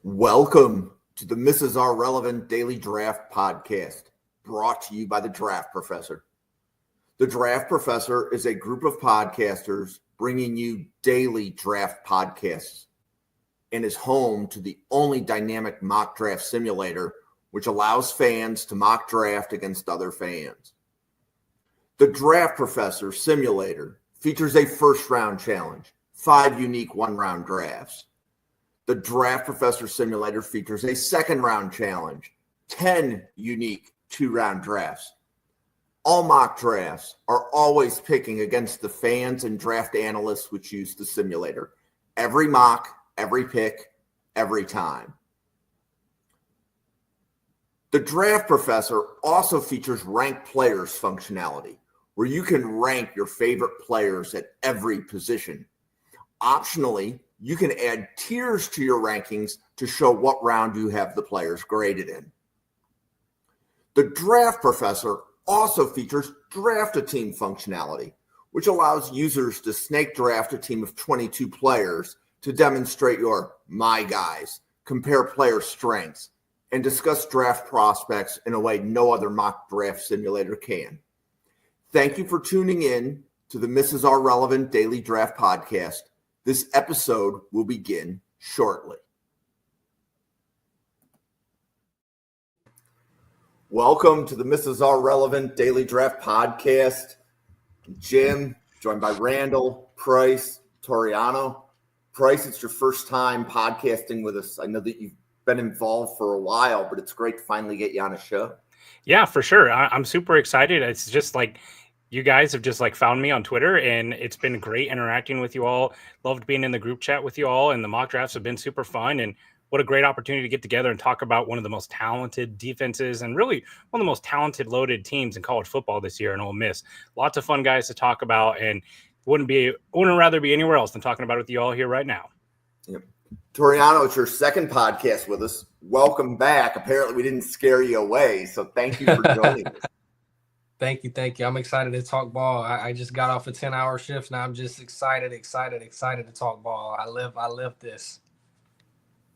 Welcome to the Mrs. R Relevant Daily Draft Podcast, brought to you by the Draft Professor. The Draft Professor is a group of podcasters bringing you daily draft podcasts and is home to the only dynamic mock draft simulator which allows fans to mock draft against other fans. The Draft Professor simulator features a first-round challenge, 5 unique one-round drafts. The Draft Professor Simulator features a second-round challenge, 10 unique two-round drafts. All mock drafts are always picking against the fans and draft analysts which use the simulator. Every mock, every pick, every time. The Draft Professor also features ranked players functionality, where you can rank your favorite players at every position. Optionally, you can add tiers to your rankings to show what round you have the players graded in. The Draft Professor also features Draft a Team functionality, which allows users to snake draft a team of 22 players to demonstrate your my guys, compare player strengths, and discuss draft prospects in a way no other mock draft simulator can. Thank you for tuning in to the Mrs. R Relevant Daily Draft Podcast. This episode will begin shortly. Welcome to the Mrs. R Relevant Daily Draft Podcast. Jim, joined by Randall, Price, Toriono. Price, it's your first time podcasting with us. I know that you've been involved for a while, but it's great to finally get you on a show. Yeah, for sure. I'm super excited. It's just like you guys have just like found me on Twitter, and it's been great interacting with you all. Loved being in the group chat with you all, and the mock drafts have been super fun. And what a great opportunity to get together and talk about one of the most talented defenses and really one of the most talented loaded teams in college football this year in Ole Miss. Lots of fun guys to talk about, and wouldn't rather be anywhere else than talking about it with you all here right now. Yep. Toriono, it's your second podcast with us. Welcome back. Apparently we didn't scare you away, so thank you for joining us. Thank you. I'm excited to talk ball. I just got off a 10-hour shift. Now I'm just excited to talk ball. I live this.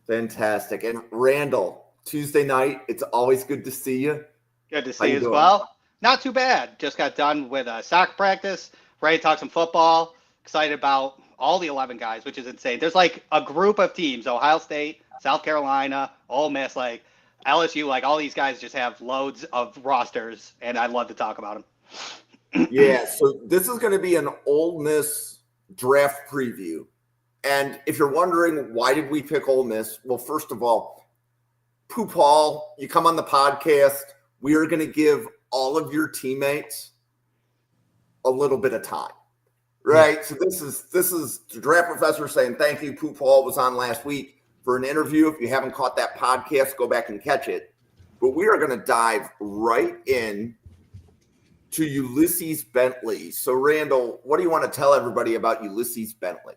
Fantastic. And Randall, Tuesday night, it's always good to see you. Good to see you as well. Not too bad. Just got done with soccer practice, ready to talk some football. Excited about all the 11 guys, which is insane. There's like a group of teams, Ohio State, South Carolina, Ole Miss, like LSU, like all these guys just have loads of rosters, and I'd love to talk about them. Yeah, so this is going to be an Ole Miss draft preview. And if you're wondering, why did we pick Ole Miss? Well, first of all, Paul, you come on the podcast, we are going to give all of your teammates a little bit of time, right? Yeah. So this is the Draft Professor saying thank you. Paul was on last week for an interview. If you haven't caught that podcast, go back and catch it. But we are going to dive right in to Ulysses Bentley. So, Randall, what do you want to tell everybody about Ulysses Bentley?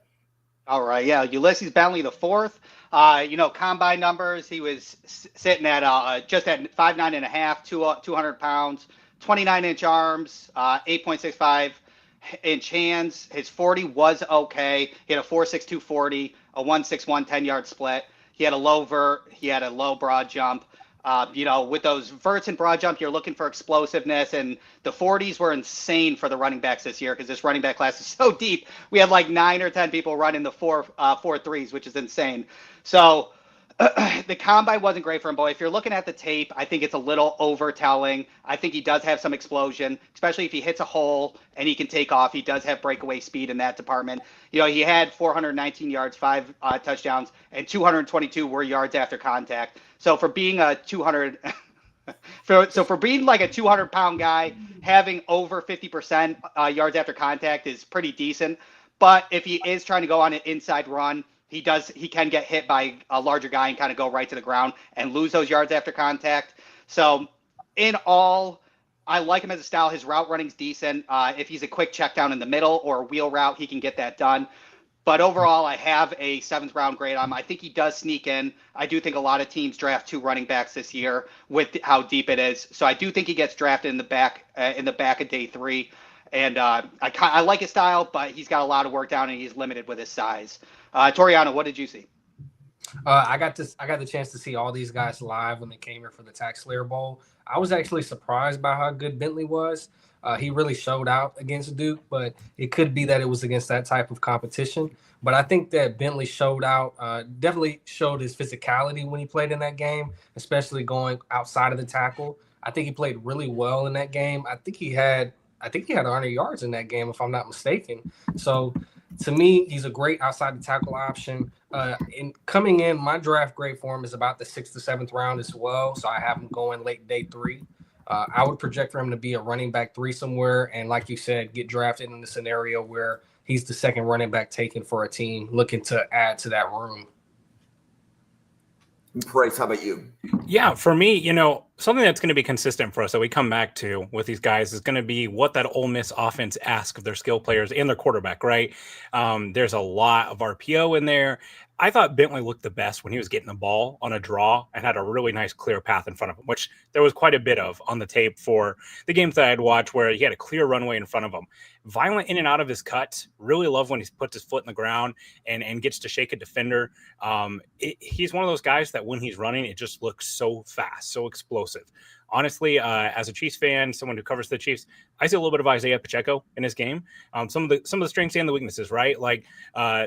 All right, yeah, Ulysses Bentley IV. Combine numbers, he was sitting at just at 5'9.5", 200 pounds, 29-inch arms, 8.65-inch hands. His 40 was okay. He had a 4.6 240, a 1.61 10-yard split. He had a low vert. He had a low broad jump. With those verts and broad jump, you're looking for explosiveness, and the 40s were insane for the running backs this year because this running back class is so deep. We had like 9 or 10 people running the 4.3s, which is insane. So the combine wasn't great for him, but if you're looking at the tape, I think it's a little overtelling. I think he does have some explosion, especially if he hits a hole and he can take off. He does have breakaway speed in that department. He had 419 yards, 5 touchdowns, and 222 were yards after contact. So for being a 200, for being like a 200-pound guy, having over 50% yards after contact is pretty decent. But if he is trying to go on an inside run, he can get hit by a larger guy and kind of go right to the ground and lose those yards after contact. So in all, I like him as a style. His route running's decent. If he's a quick check down in the middle or a wheel route, he can get that done. But overall, I have a 7th round grade on him. I think he does sneak in. I do think a lot of teams draft 2 running backs this year with how deep it is. So I do think he gets drafted in the back of day 3. And I like his style, but he's got a lot of work down and he's limited with his size. Toriono, what did you see? I got the chance to see all these guys live when they came here for the Tax Slayer Bowl. I was actually surprised by how good Bentley was. He really showed out against Duke, but it could be that it was against that type of competition. But I think that Bentley showed out, definitely showed his physicality when he played in that game, especially going outside of the tackle. I think he played really well in that game. I think he had 100 yards in that game, if I'm not mistaken. So to me, he's a great outside the tackle option. In coming in, my draft grade for him is about the 6th to 7th round as well. So I have him going late day 3. I would project for him to be a running back 3 somewhere. And like you said, get drafted in the scenario where he's the second running back taken for a team looking to add to that room. Price, how about you? Yeah, for me, something that's going to be consistent for us that we come back to with these guys is going to be what that Ole Miss offense asks of their skill players and their quarterback, right? There's a lot of RPO in there. I thought Bentley looked the best when he was getting the ball on a draw and had a really nice clear path in front of him, which there was quite a bit of on the tape for the games that I had watched where he had a clear runway in front of him. Violent in and out of his cuts. Really love when he puts his foot in the ground and gets to shake a defender. He's one of those guys that when he's running, it just looks so fast, so explosive. Honestly, as a Chiefs fan, someone who covers the Chiefs, I see a little bit of Isaiah Pacheco in his game. Some of the strengths and the weaknesses, right? Like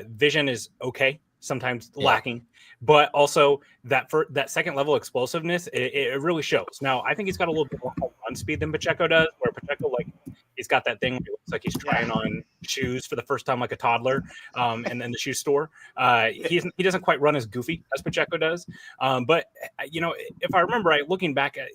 vision is okay. Sometimes lacking, but also that second level explosiveness, it really shows. Now, I think he's got a little bit more run speed than Pacheco does, where Pacheco, he's got that thing where it looks like he's trying on shoes for the first time like a toddler, and then the shoe store. He doesn't quite run as goofy as Pacheco does. But, if I remember right, looking back at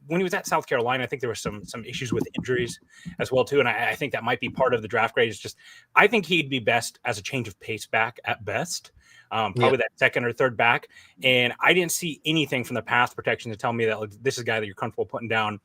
when he was at South Carolina, I think there were some issues with injuries as well, too. And I think that might be part of the draft grade. It's just, I think he'd be best as a change of pace back at best. Probably that second or third back. And I didn't see anything from the pass protection to tell me that this is a guy that you're comfortable putting down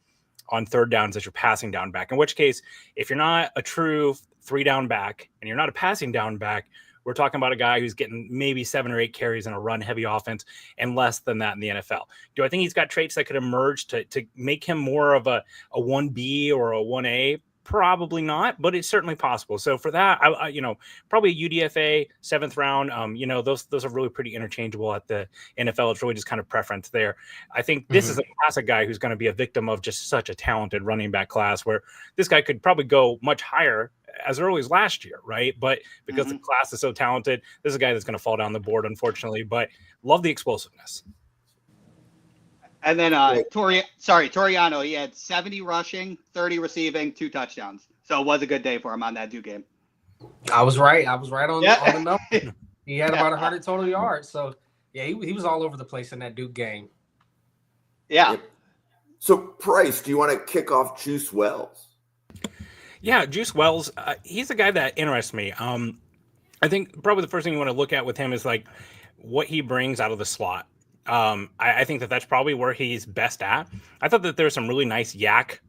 on third downs as you're passing down back. In which case, if you're not a true 3-down back and you're not a passing down back, we're talking about a guy who's getting maybe 7 or 8 carries in a run-heavy offense and less than that in the NFL. Do I think he's got traits that could emerge to make him more of a 1B or a 1A? Probably not, but it's certainly possible. So for that, I probably a UDFA 7th round. Those are really pretty interchangeable at the NFL. It's really just kind of preference there. I think this is a classic guy who's going to be a victim of just such a talented running back class, where this guy could probably go much higher as early as last year, right? But because the class is so talented, this is a guy that's going to fall down the board, unfortunately. But love the explosiveness. And then Toriono, he had 70 rushing, 30 receiving, 2 touchdowns. So it was a good day for him on that Duke game. I was right on the number. He had about 100 total yards. So, he was all over the place in that Duke game. Yeah. So, Price, do you want to kick off Juice Wells? Yeah, Juice Wells, he's a guy that interests me. I think probably the first thing you want to look at with him is what he brings out of the slot. I think that's probably where he's best at. I thought that there's some really nice yak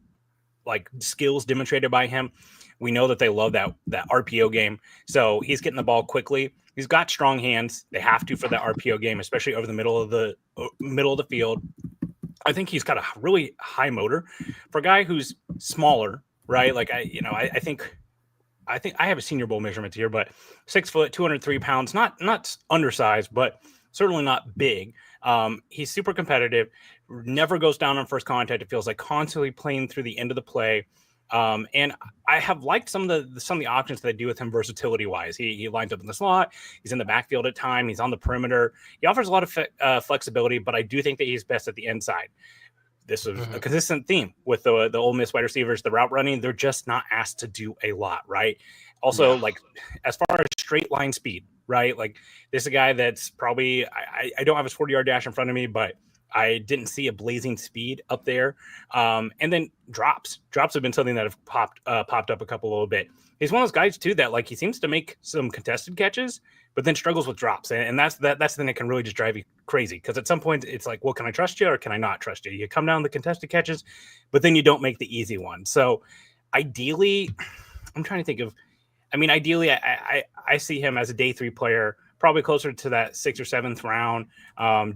skills demonstrated by him. We know that they love that RPO game. So he's getting the ball quickly. He's got strong hands. They have to for that RPO game, especially over the middle of the field. I think he's got a really high motor for a guy who's smaller, right? I think I have a Senior Bowl measurement here, but 6 foot, 203 pounds, not undersized, but certainly not big. He's super competitive, never goes down on first contact. It feels like constantly playing through the end of the play. And I have liked some of the options that they do with him versatility wise. He lines up in the slot. He's in the backfield at time. He's on the perimeter. He offers a lot of flexibility, but I do think that he's best at the inside. This was a consistent theme with the Ole Miss wide receivers, the route running. They're just not asked to do a lot, right? Also, as far as straight line speed, right? This is a guy that's probably, I don't have his 40-yard dash in front of me, but I didn't see a blazing speed up there. And then drops have been something that have popped up a little bit. He's one of those guys too that he seems to make some contested catches, but then struggles with drops. And that's the thing that can really just drive you crazy. Because at some point it's well, can I trust you or can I not trust you? You come down the contested catches, but then you don't make the easy one. So ideally, I'm trying to think of, ideally I see him as a day 3 player, probably closer to that 6th or 7th round.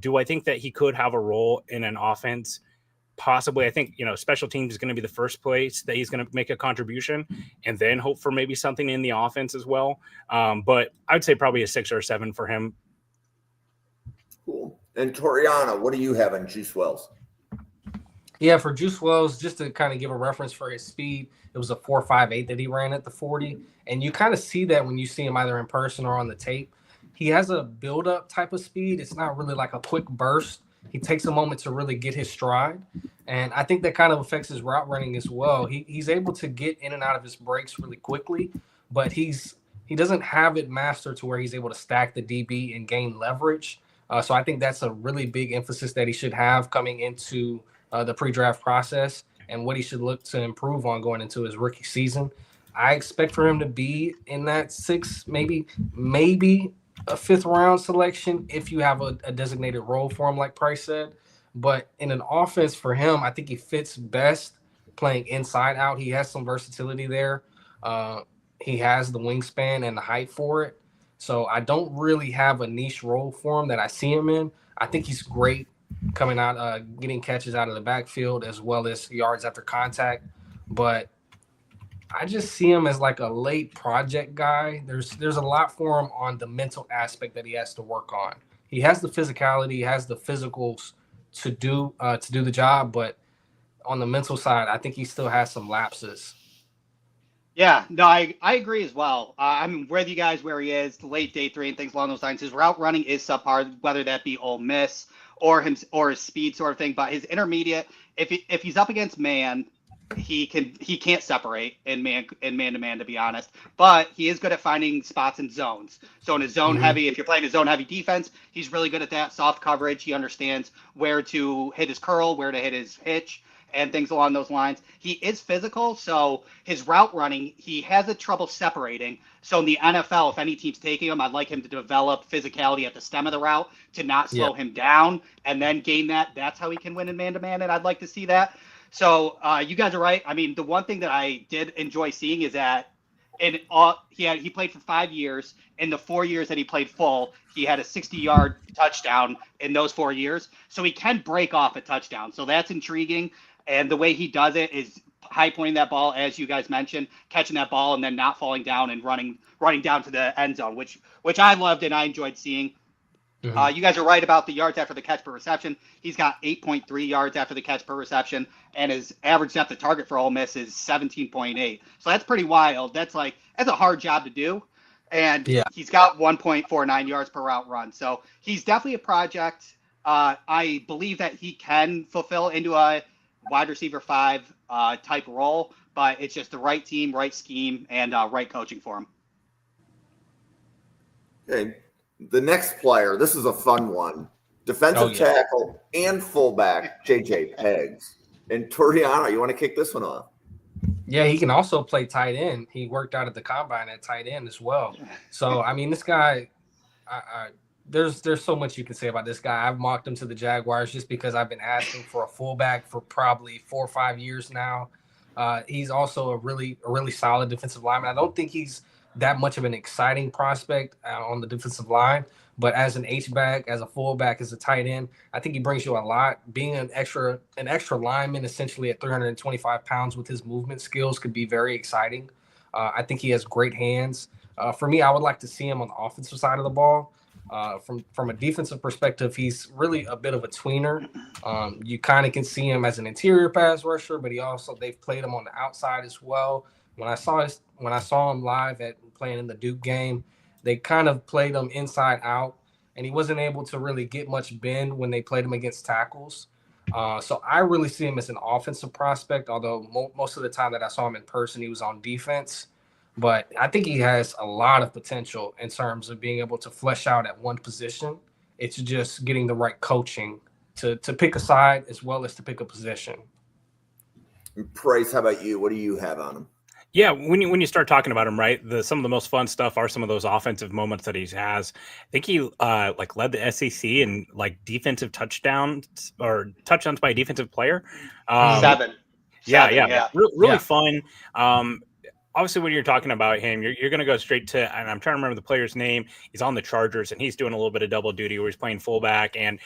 Do I think that he could have a role in an offense? Possibly. I think, special teams is going to be the first place that he's going to make a contribution and then hope for maybe something in the offense as well. But I would say probably a 6 or a 7 for him. Cool. And Toriono, what do you have on Juice Wells? Yeah, for Juice Wells, just to kind of give a reference for his speed, it was a 4.58 that he ran at the 40. And you kind of see that when you see him either in person or on the tape. He has a build-up type of speed. It's not really like a quick burst. He takes a moment to really get his stride. And I think that kind of affects his route running as well. He's able to get in and out of his breaks really quickly, but he doesn't have it mastered to where he's able to stack the DB and gain leverage. So I think that's a really big emphasis that he should have coming into the pre-draft process and what he should look to improve on going into his rookie season. I expect for him to be in that 6, maybe a 5th round selection if you have a designated role for him, like Price said. But in an offense for him, I think he fits best playing inside out. He has some versatility there. He has the wingspan and the height for it. So I don't really have a niche role for him that I see him in. I think he's great coming out, getting catches out of the backfield as well as yards after contact. But I just see him as like a late project guy. There's a lot for him on the mental aspect that he has to work on. He has the physicality, he has the physicals to do the job, but on the mental side, I think he still has some lapses. Yeah, no, I agree as well. I'm with you guys where he is, late day 3 and things along those lines. His route running is subpar, whether that be Ole Miss or his speed sort of thing. But his intermediate, if he's up against man, he can't separate in man to man, to be honest. But he is good at finding spots in zones. So in a zone heavy, if you're playing a zone heavy defense, he's really good at that soft coverage. He understands where to hit his curl, where to hit his hitch, and things along those lines. He is physical, so his route running, he has a trouble separating. So in the NFL, if any team's taking him, I'd like him to develop physicality at the stem of the route to not slow him down and then gain that. That's how he can win in man-to-man, and I'd like to see that. So you guys are right. I mean, the one thing that I did enjoy seeing is that he played for 5 years. In the 4 years that he played full, he had a 60-yard touchdown in those 4 years. So he can break off a touchdown. So that's intriguing. And the way he does it is high pointing that ball, as you guys mentioned, catching that ball and then not falling down and running down to the end zone, which I loved and I enjoyed seeing. You guys are right about the yards after the catch per reception. He's got 8.3 yards after the catch per reception, and his average depth of target for Ole Miss is 17.8. So that's pretty wild. That's a hard job to do. And he's got 1.49 yards per route run. So he's definitely a project. I believe that he can fulfill into a wide receiver 5 type role, but it's just the right team, right scheme, and right coaching for him. Okay. The next player, this is a fun one. Defensive tackle and fullback, JJ Pegues. And Toriono, you want to kick this one off? Yeah, he can also play tight end. He worked out at the combine at tight end as well. So, I mean, this guy, there's so much you can say about this guy. I've mocked him to the Jaguars just because I've been asking for a fullback for probably 4 or 5 years now. He's also a really solid defensive lineman. I don't think he's that much of an exciting prospect on the defensive line, but as an H-back, as a fullback, as a tight end, I think he brings you a lot. Being an extra lineman, essentially at 325 pounds with his movement skills, could be very exciting. I think he has great hands. For me, I would like to see him on the offensive side of the ball. From a defensive perspective, he's really a bit of a tweener. You kind of can see him as an interior pass rusher, but they've played him on the outside as well. When I saw him live at playing in the Duke game, they kind of played him inside out, and he wasn't able to really get much bend when they played him against tackles. So I really see him as an offensive prospect, although most of the time that I saw him in person, he was on defense. But I think he has a lot of potential in terms of being able to flesh out at one position. It's just getting the right coaching to pick a side as well as to pick a position. Price, how about you? What do you have on him? Yeah, when you start talking about him, right, some of the most fun stuff are some of those offensive moments that he has. I think he led the SEC in defensive touchdowns or touchdowns by a defensive player. 7. Yeah. Really fun. Obviously, when you're talking about him, you're going to go straight to, and I'm trying to remember the player's name. He's on the Chargers, and he's doing a little bit of double duty where he's playing fullback and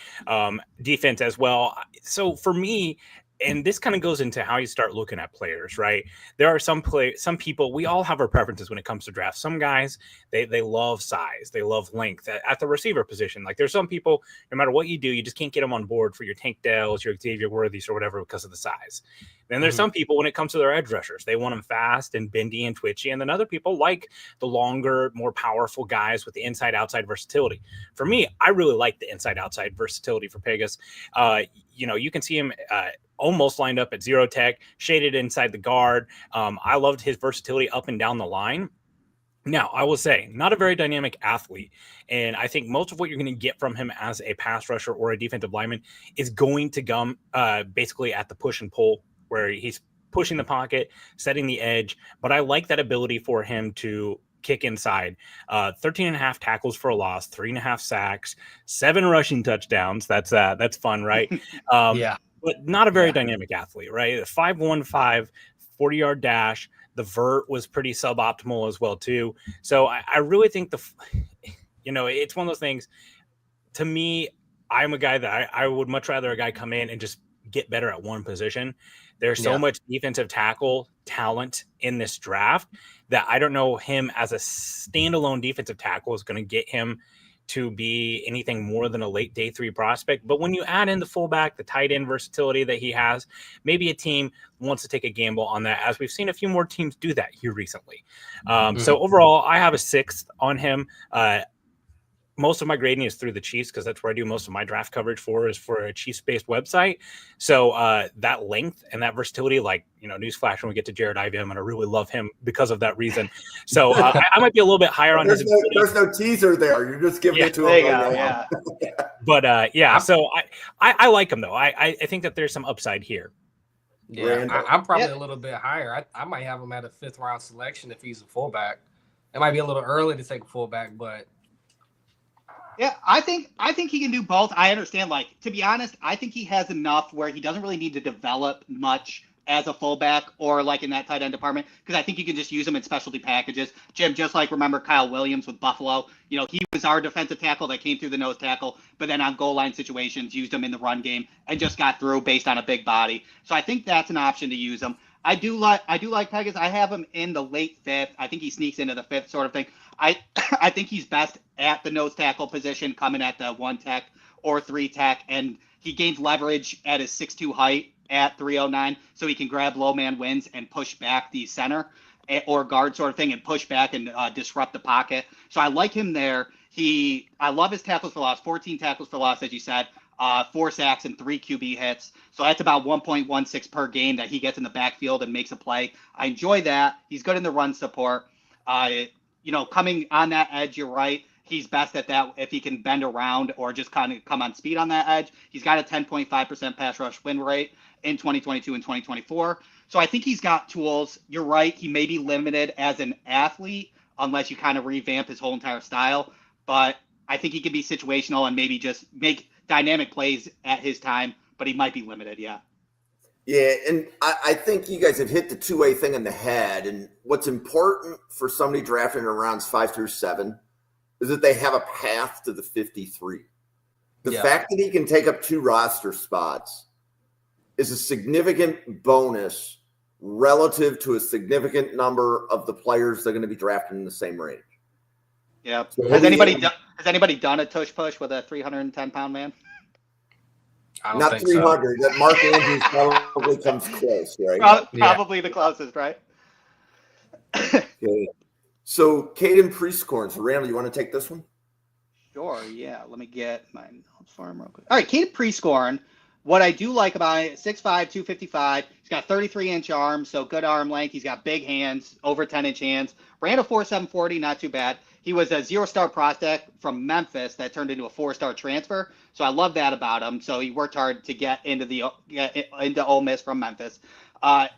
defense as well. So for me, and this kind of goes into how you start looking at players, right? There are some people, we all have our preferences when it comes to drafts. Some guys, they love size, they love length at the receiver position. Like there's some people, no matter what you do, you just can't get them on board for your Tank Dells, your Xavier Worthies or whatever because of the size. Then there's some people when it comes to their edge rushers, they want them fast and bendy and twitchy. And then other people like the longer, more powerful guys with the inside-outside versatility. For me, I really like the inside-outside versatility for Pegues. You can see him almost lined up at zero tech, shaded inside the guard. I loved his versatility up and down the line. Now, I will say, not a very dynamic athlete. And I think most of what you're going to get from him as a pass rusher or a defensive lineman is going to come basically at the push and pull, where he's pushing the pocket, setting the edge. But I like that ability for him to kick inside. 13 and a half tackles for a loss, 3.5 sacks, 7 rushing touchdowns. That's fun, right? Yeah. But not a very dynamic athlete, right? 5.15, 40-yard dash. The vert was pretty suboptimal as well, too. So I really think it's one of those things. To me, I'm a guy that I would much rather a guy come in and just get better at one position. There's so much defensive tackle talent in this draft that I don't know him as a standalone defensive tackle is going to get him to be anything more than a late day 3 prospect. But when you add in the fullback, the tight end versatility that he has, maybe a team wants to take a gamble on that, as we've seen a few more teams do that here recently. So overall, I have a 6th on him. Most of my grading is through the Chiefs because that's where I do most of my draft coverage is for a Chiefs-based website. So that length and that versatility, newsflash, when we get to Jared Ivey, I'm going to really love him because of that reason. So I might be a little bit higher on his ability. There's no teaser there. You're just giving it to him. Yeah. But so I like him, though. I think that there's some upside here. Yeah, I'm probably a little bit higher. I might have him at a 5th round selection if he's a fullback. It might be a little early to take a fullback, but yeah, I think he can do both. I understand. To be honest, I think he has enough where he doesn't really need to develop much as a fullback or in that tight end department, because I think you can just use him in specialty packages. Jim, just remember Kyle Williams with Buffalo. He was our defensive tackle that came through the nose tackle, but then on goal line situations used him in the run game and just got through based on a big body. So I think that's an option to use him. I do like Pegues. I have him in the late 5th. I think he sneaks into the 5th sort of thing. I think he's best at the nose tackle position, coming at the 1 tech or 3 tech, and he gains leverage at his 6'2" height at 309, so he can grab low man wins and push back the center or guard sort of thing and push back and disrupt the pocket. So I like him there. I love his tackles for loss, 14 tackles for loss, as you said, 4 sacks and 3 QB hits. So that's about 1.16 per game that he gets in the backfield and makes a play. I enjoy that. He's good in the run support. Coming on that edge, you're right. He's best at that if he can bend around or just kind of come on speed on that edge. He's got a 10.5% pass rush win rate in 2022 and 2024. So I think he's got tools. You're right. He may be limited as an athlete unless you kind of revamp his whole entire style. But I think he can be situational and maybe just make dynamic plays at his time, but he might be limited. Yeah. Yeah, and I think you guys have hit the two-way thing in the head. And what's important for somebody drafted in rounds 5 through 7 is that they have a path to the 53. The fact that he can take up 2 roster spots is a significant bonus relative to a significant number of the players that are going to be drafted in the same range. Yeah. So has anybody done a tush push with a 310-pound man? Not 300. So. That Mark Andrews probably comes close, right? Probably the closest, right? Okay. So Caden Prieskorn. So Randall, you want to take this one? Sure. Yeah. Let me get my notes for him real quick. All right, Caden Prieskorn. What I do like about it, 6'5", 255. He's got 33-inch arms, so good arm length. He's got big hands, over 10-inch hands. Ran a 4.7 40, not too bad. He was a 0-star prospect from Memphis that turned into a 4-star transfer. So I love that about him. So he worked hard to get into Ole Miss from Memphis.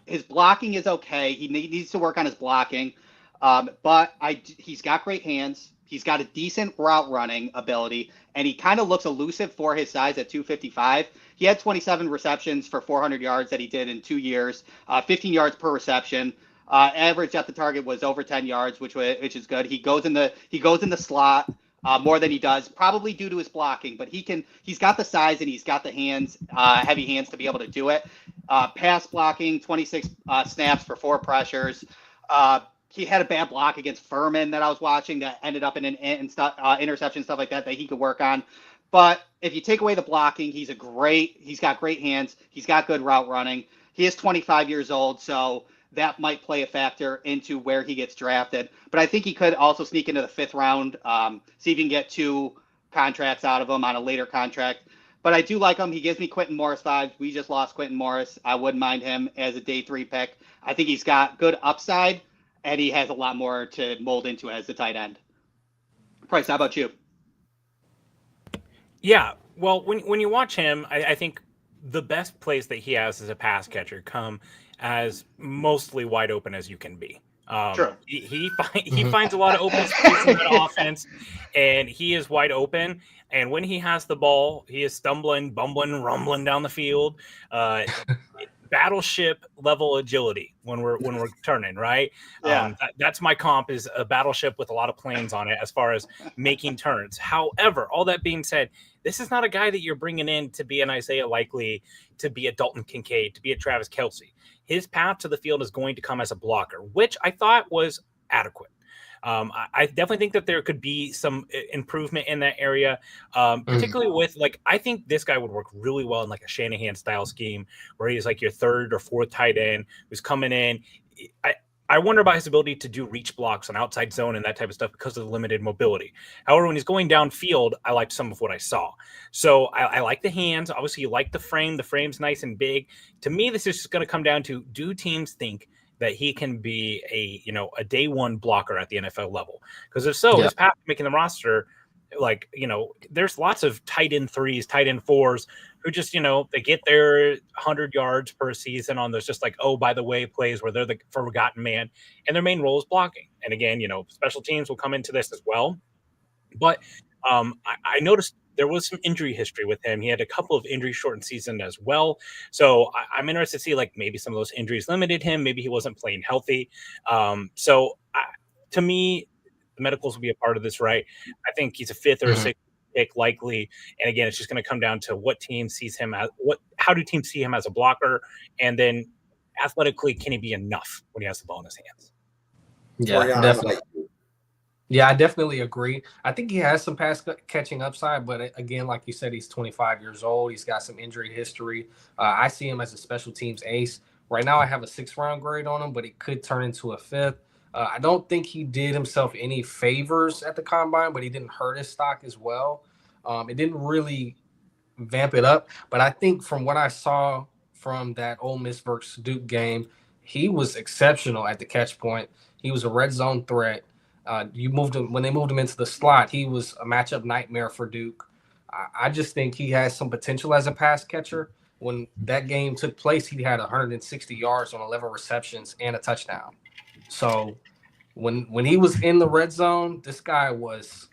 His blocking is okay. He needs to work on his blocking, but he's got great hands. He's got a decent route running ability, and he kind of looks elusive for his size at 255. He had 27 receptions for 400 yards that he did in 2 years, 15 yards per reception. Average at the target was over 10 yards, which is good. He goes in the slot more than he does, probably due to his blocking, but he's got the size and he's got the hands, heavy hands to be able to do it. Pass blocking, 26 snaps for 4 pressures. He had a bad block against Furman that I was watching that ended up in an interception, stuff like that he could work on. But if you take away the blocking, he's got great hands. He's got good route running. He is 25 years old, so that might play a factor into where he gets drafted. But I think he could also sneak into the 5th round, see if you can get 2 contracts out of him on a later contract. But I do like him. He gives me Quentin Morris vibes. We just lost Quentin Morris. I wouldn't mind him as a day 3 pick. I think he's got good upside, and he has a lot more to mold into as a tight end. Price, how about you? Yeah, well, when you watch him, I think the best place that he has as a pass catcher come as mostly wide open as you can be. Sure. He finds a lot of open space in that offense, and he is wide open. And when he has the ball, he is stumbling, bumbling, rumbling down the field. Battleship level agility when we're turning, right? Yeah. That's my comp, is a battleship with a lot of planes on it as far as making turns. However, all that being said, this is not a guy that you're bringing in to be an Isaiah Likely, to be a Dalton Kincaid, to be a Travis Kelce. His path to the field is going to come as a blocker, which I thought was adequate. I definitely think that there could be some improvement in that area, particularly with, like, I think this guy would work really well in like a Shanahan style scheme where he's like your 3rd or 4th tight end who's coming in. I wonder about his ability to do reach blocks on outside zone and that type of stuff because of the limited mobility. However, when he's going downfield, I liked some of what I saw. So I like the hands. Obviously, you like the frame. The frame's nice and big. To me, this is just going to come down to, do teams think that he can be a day 1 blocker at the NFL level? Because if so, his path to making the roster, like, there's lots of tight end 3s, tight end 4s who just, they get their 100 yards per season on those just like, oh, by the way, plays where they're the forgotten man, and their main role is blocking. And again, special teams will come into this as well. But I noticed there was some injury history with him. He had a couple of injury-shortened seasons as well. So I'm interested to see, like, maybe some of those injuries limited him. Maybe he wasn't playing healthy. To me, the medicals will be a part of this, right? I think he's a 5th or 6th pick likely. And again, it's just going to come down to what team sees him as how do teams see him as a blocker? And then athletically, can he be enough when he has the ball in his hands? Yeah, definitely. Yeah, I definitely agree. I think he has some pass catching upside, but again, like you said, he's 25 years old. He's got some injury history. I see him as a special teams ace. Right now, I have a 6th round grade on him, but it could turn into a 5th. I don't think he did himself any favors at the combine, but he didn't hurt his stock as well. It didn't really vamp it up, but I think from what I saw from that Ole Miss versus Duke game, he was exceptional at the catch point. He was a red zone threat. When they moved him into the slot, he was a matchup nightmare for Duke. I just think he has some potential as a pass catcher. When that game took place, he had 160 yards on 11 receptions and a touchdown. So when he was in the red zone, this guy was,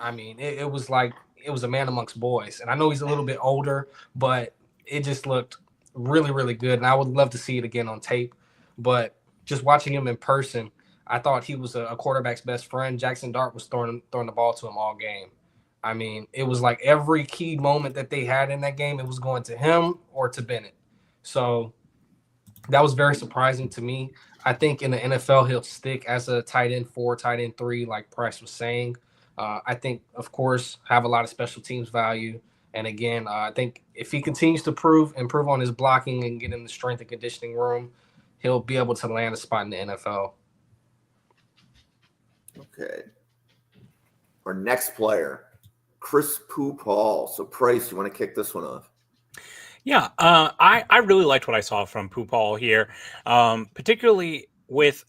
it was like it was a man amongst boys. And I know he's a little bit older, but it just looked really, really good. And I would love to see it again on tape. But just watching him in person, I thought he was a quarterback's best friend. Jaxson Dart was throwing the ball to him all game. It was like every key moment that they had in that game, it was going to him or to Bennett. So that was very surprising to me. I think in the NFL, he'll stick as a tight end 4, tight end 3, like Price was saying. I think, of course, have a lot of special teams value. And again, I think if he continues to improve on his blocking and get in the strength and conditioning room, he'll be able to land a spot in the NFL. Okay. Our next player, Chris Paul. So, Price, you want to kick this one off? Yeah, I really liked what I saw from Paul here, particularly with,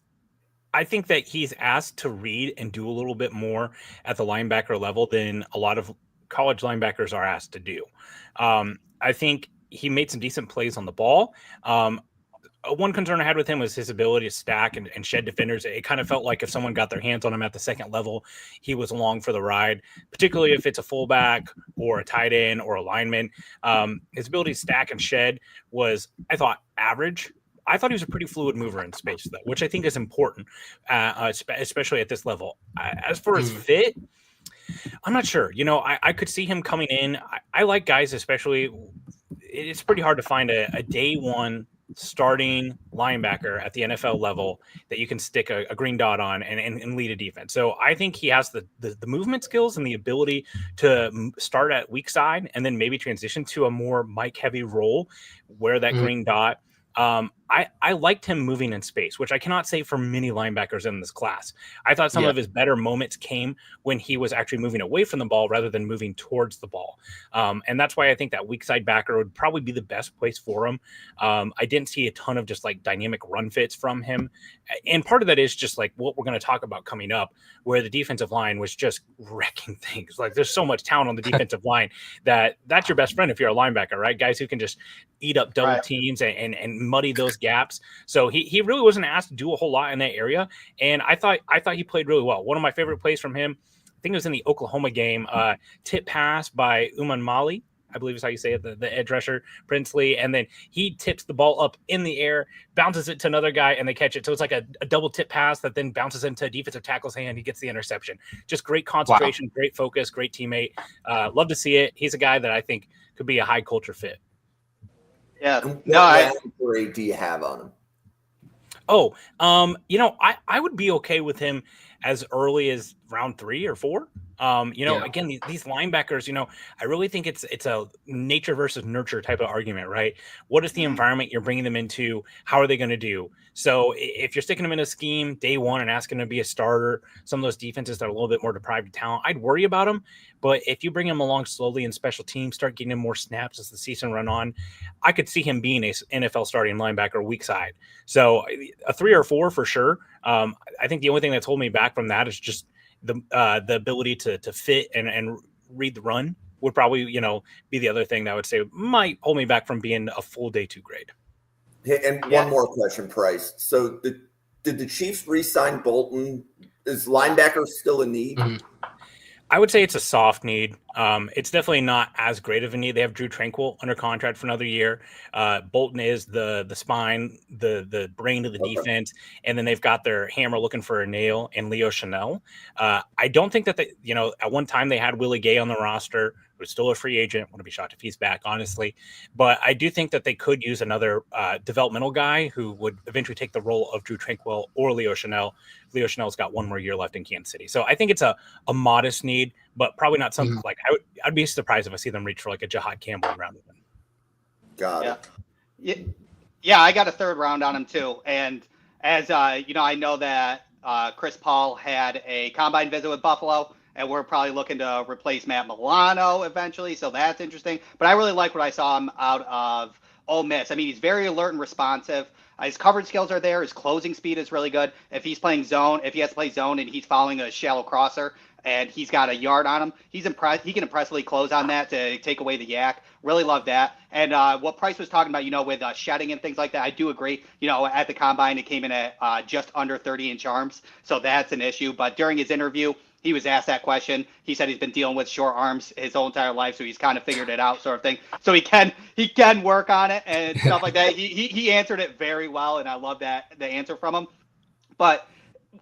I think that he's asked to read and do a little bit more at the linebacker level than a lot of college linebackers are asked to do. I think he made some decent plays on the ball. One concern I had with him was his ability to stack and shed defenders. It kind of felt like if someone got their hands on him at the second level, he was along for the ride, particularly if it's a fullback or a tight end or a lineman. His ability to stack and shed was, I thought, average. I thought he was a pretty fluid mover in space, though, which I think is important, especially at this level. As for his fit, I'm not sure. I could see him coming in. I like guys, especially it's pretty hard to find a day one starting linebacker at the NFL level that you can stick a green dot on and lead a defense. So I think he has the movement skills and the ability to start at weak side and then maybe transition to a more Mike heavy role where that green dot. I liked him moving in space, which I cannot say for many linebackers in this class. I thought some of his better moments came when he was actually moving away from the ball rather than moving towards the ball. And that's why I think that weak side backer would probably be the best place for him. I didn't see a ton of just like dynamic run fits from him. And part of that is just like what we're going to talk about coming up, where the defensive line was just wrecking things. Like there's so much talent on the defensive line that's your best friend if you're a linebacker, right? Guys who can just eat up double teams and muddy those gaps. So he really wasn't asked to do a whole lot in that area. And I thought he played really well. One of my favorite plays from him, I think it was in the Oklahoma game, tip pass by Umanmielen, I believe is how you say it, the edge rusher, Princely. And then he tips the ball up in the air, bounces it to another guy, and they catch it. So it's like a double tip pass that then bounces into a defensive tackle's hand. He gets the interception. Just great concentration, great focus, great teammate. Love to see it. He's a guy that I think could be a high culture fit. Yeah. What grade do you have on him? Oh, I would be okay with him as early as round 3 or 4. Again, these linebackers, I really think it's a nature versus nurture type of argument, right? What is the environment you're bringing them into? How are they going to do? So if you're sticking them in a scheme day one and asking them to be a starter, some of those defenses that are a little bit more deprived of talent, I'd worry about them. But if you bring him along slowly in special teams, start getting him more snaps as the season run on, I could see him being a NFL starting linebacker weak side. So a 3 or 4 for sure. I think the only thing that's holding me back from that is just the ability to fit and read the run would probably, be the other thing that I would say might hold me back from being a full day 2 grade. Hey, and one more question, Price. So did the Chiefs re-sign Bolton? Is linebacker still a need? I would say it's a soft need. It's definitely not as great of a need. They have Drew Tranquil under contract for another year. Bolton is the spine, the brain of the defense, and then they've got their hammer looking for a nail in Leo Chanel. I don't think that at one time they had Willie Gay on the roster, who's still a free agent. Wouldn't be shocked if he's back, honestly. But I do think that they could use another developmental guy who would eventually take the role of Drew Tranquil or Leo Chanel. Leo Chanel's got 1 more year left in Kansas City. So I think it's a modest need, but probably not something like I'd be surprised if I see them reach for like a Jahad Campbell in round 1. Got it. Yeah, I got a 3rd round on him too. And as I know that Chris Paul had a combine visit with Buffalo, and we're probably looking to replace Matt Milano eventually. So that's interesting. But I really like what I saw him out of Ole Miss. I mean, he's very alert and responsive. His coverage skills are there. His closing speed is really good. If he has to play zone and he's following a shallow crosser and he's got a yard on him, he can impressively close on that to take away the yak. Really love that. And what Price was talking about, with shedding and things like that, I do agree. At the combine, it came in at just under 30-inch arms. So that's an issue. But during his interview, he was asked that question. He said he's been dealing with short arms his whole entire life, so he's kind of figured it out, sort of thing. So he can work on it and stuff like that. He answered it very well, and I love the answer from him. But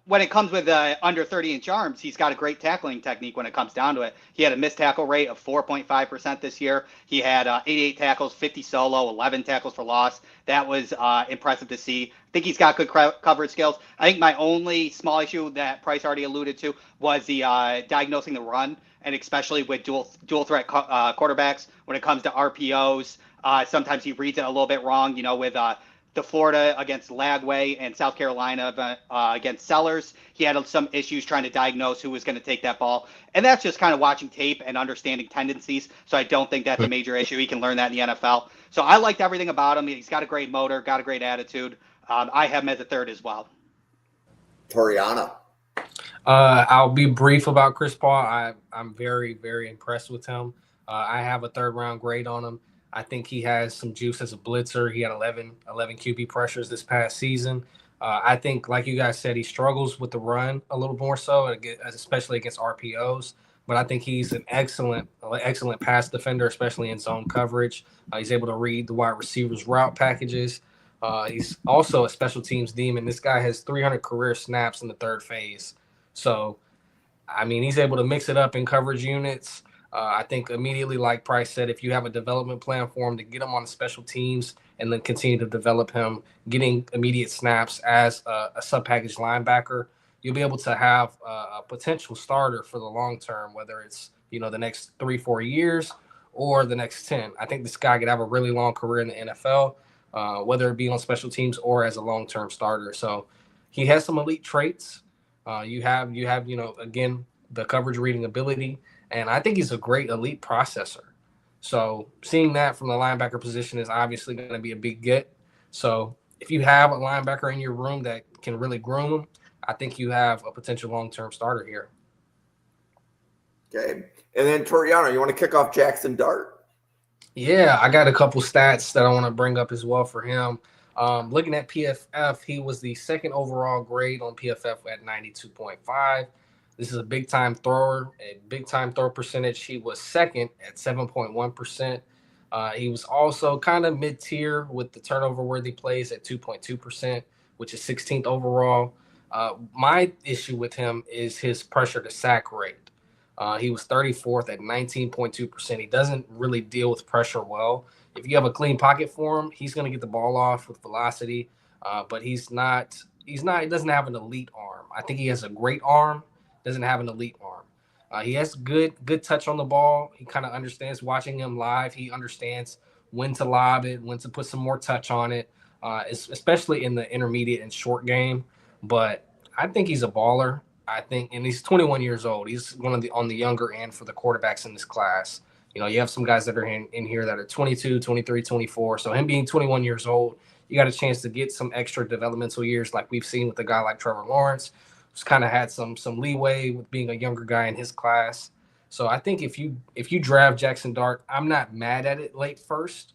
when it comes with under 30-inch arms, he's got a great tackling technique when it comes down to it. He had a missed tackle rate of 4.5% this year. He had 88 tackles, 50 solo, 11 tackles for loss. That was impressive to see. I think he's got good coverage skills. I think my only small issue that Price already alluded to was the diagnosing the run, and especially with dual threat quarterbacks when it comes to RPOs. Sometimes he reads it a little bit wrong, with the Florida against Lagway and South Carolina against Sellers. He had some issues trying to diagnose who was going to take that ball. And that's just kind of watching tape and understanding tendencies. So I don't think that's a major issue. He can learn that in the NFL. So I liked everything about him. He's got a great motor, got a great attitude. I have him as a 3rd as well. Toriono. I'll be brief about Chris Paul. I'm very, very impressed with him. I have a 3rd round grade on him. I think he has some juice as a blitzer. He had 11 QB pressures this past season. I think, like you guys said, he struggles with the run a little more so, especially against RPOs. But I think he's an excellent pass defender, especially in zone coverage. He's able to read the wide receivers' route packages. He's also a special teams demon. This guy has 300 career snaps in the 3rd phase. So, I mean, he's able to mix it up in coverage units. I think immediately, like Price said, if you have a development plan for him to get him on the special teams and then continue to develop him, getting immediate snaps as a sub-package linebacker, you'll be able to have a potential starter for the long term, whether it's, the next 3-4 years or the next 10. I think this guy could have a really long career in the NFL, whether it be on special teams or as a long-term starter. So he has some elite traits. You have, again, the coverage reading ability. And I think he's a great elite processor. So seeing that from the linebacker position is obviously going to be a big get. So if you have a linebacker in your room that can really groom him, I think you have a potential long-term starter here. Okay. And then Toriono, you want to kick off Jaxson Dart? Yeah, I got a couple stats that I want to bring up as well for him. Looking at PFF, he was the second overall grade on PFF at 92.5. This is a big-time thrower, a big-time throw percentage. He was second at 7.1%. He was also kind of mid-tier with the turnover-worthy plays at 2.2%, which is 16th overall. My issue with him is his pressure-to-sack rate. He was 34th at 19.2%. He doesn't really deal with pressure well. If you have a clean pocket for him, he's going to get the ball off with velocity, but he doesn't have an elite arm. I think he has a great arm. Doesn't have an elite arm. He has good touch on the ball. He kind of understands, watching him live, he understands when to lob it, when to put some more touch on it, especially in the intermediate and short game. But I think he's a baller. And he's 21 years old. He's on the younger end for the quarterbacks in this class. You have some guys that are in here that are 22, 23, 24. So him being 21 years old, you got a chance to get some extra developmental years like we've seen with a guy like Trevor Lawrence, who's kind of had some leeway with being a younger guy in his class. So I think if you draft Jaxson Dart, I'm not mad at it late first.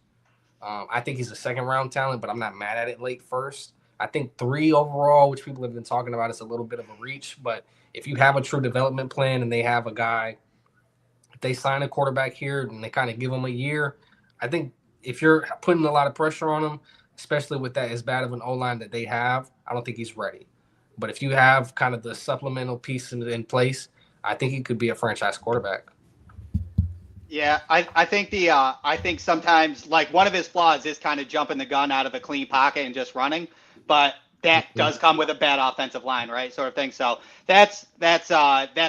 I think he's a second-round talent, but I'm not mad at it late first. I think 3 overall, which people have been talking about, is a little bit of a reach. But if you have a true development plan and they have a guy, if they sign a quarterback here and they kind of give him a year, I think if you're putting a lot of pressure on him, especially with that as bad of an O-line that they have, I don't think he's ready. But if you have kind of the supplemental piece in place, I think he could be a franchise quarterback. Yeah, I think sometimes, like, one of his flaws is kind of jumping the gun out of a clean pocket and just running, but that does come with a bad offensive line, right? Sort of thing. So that's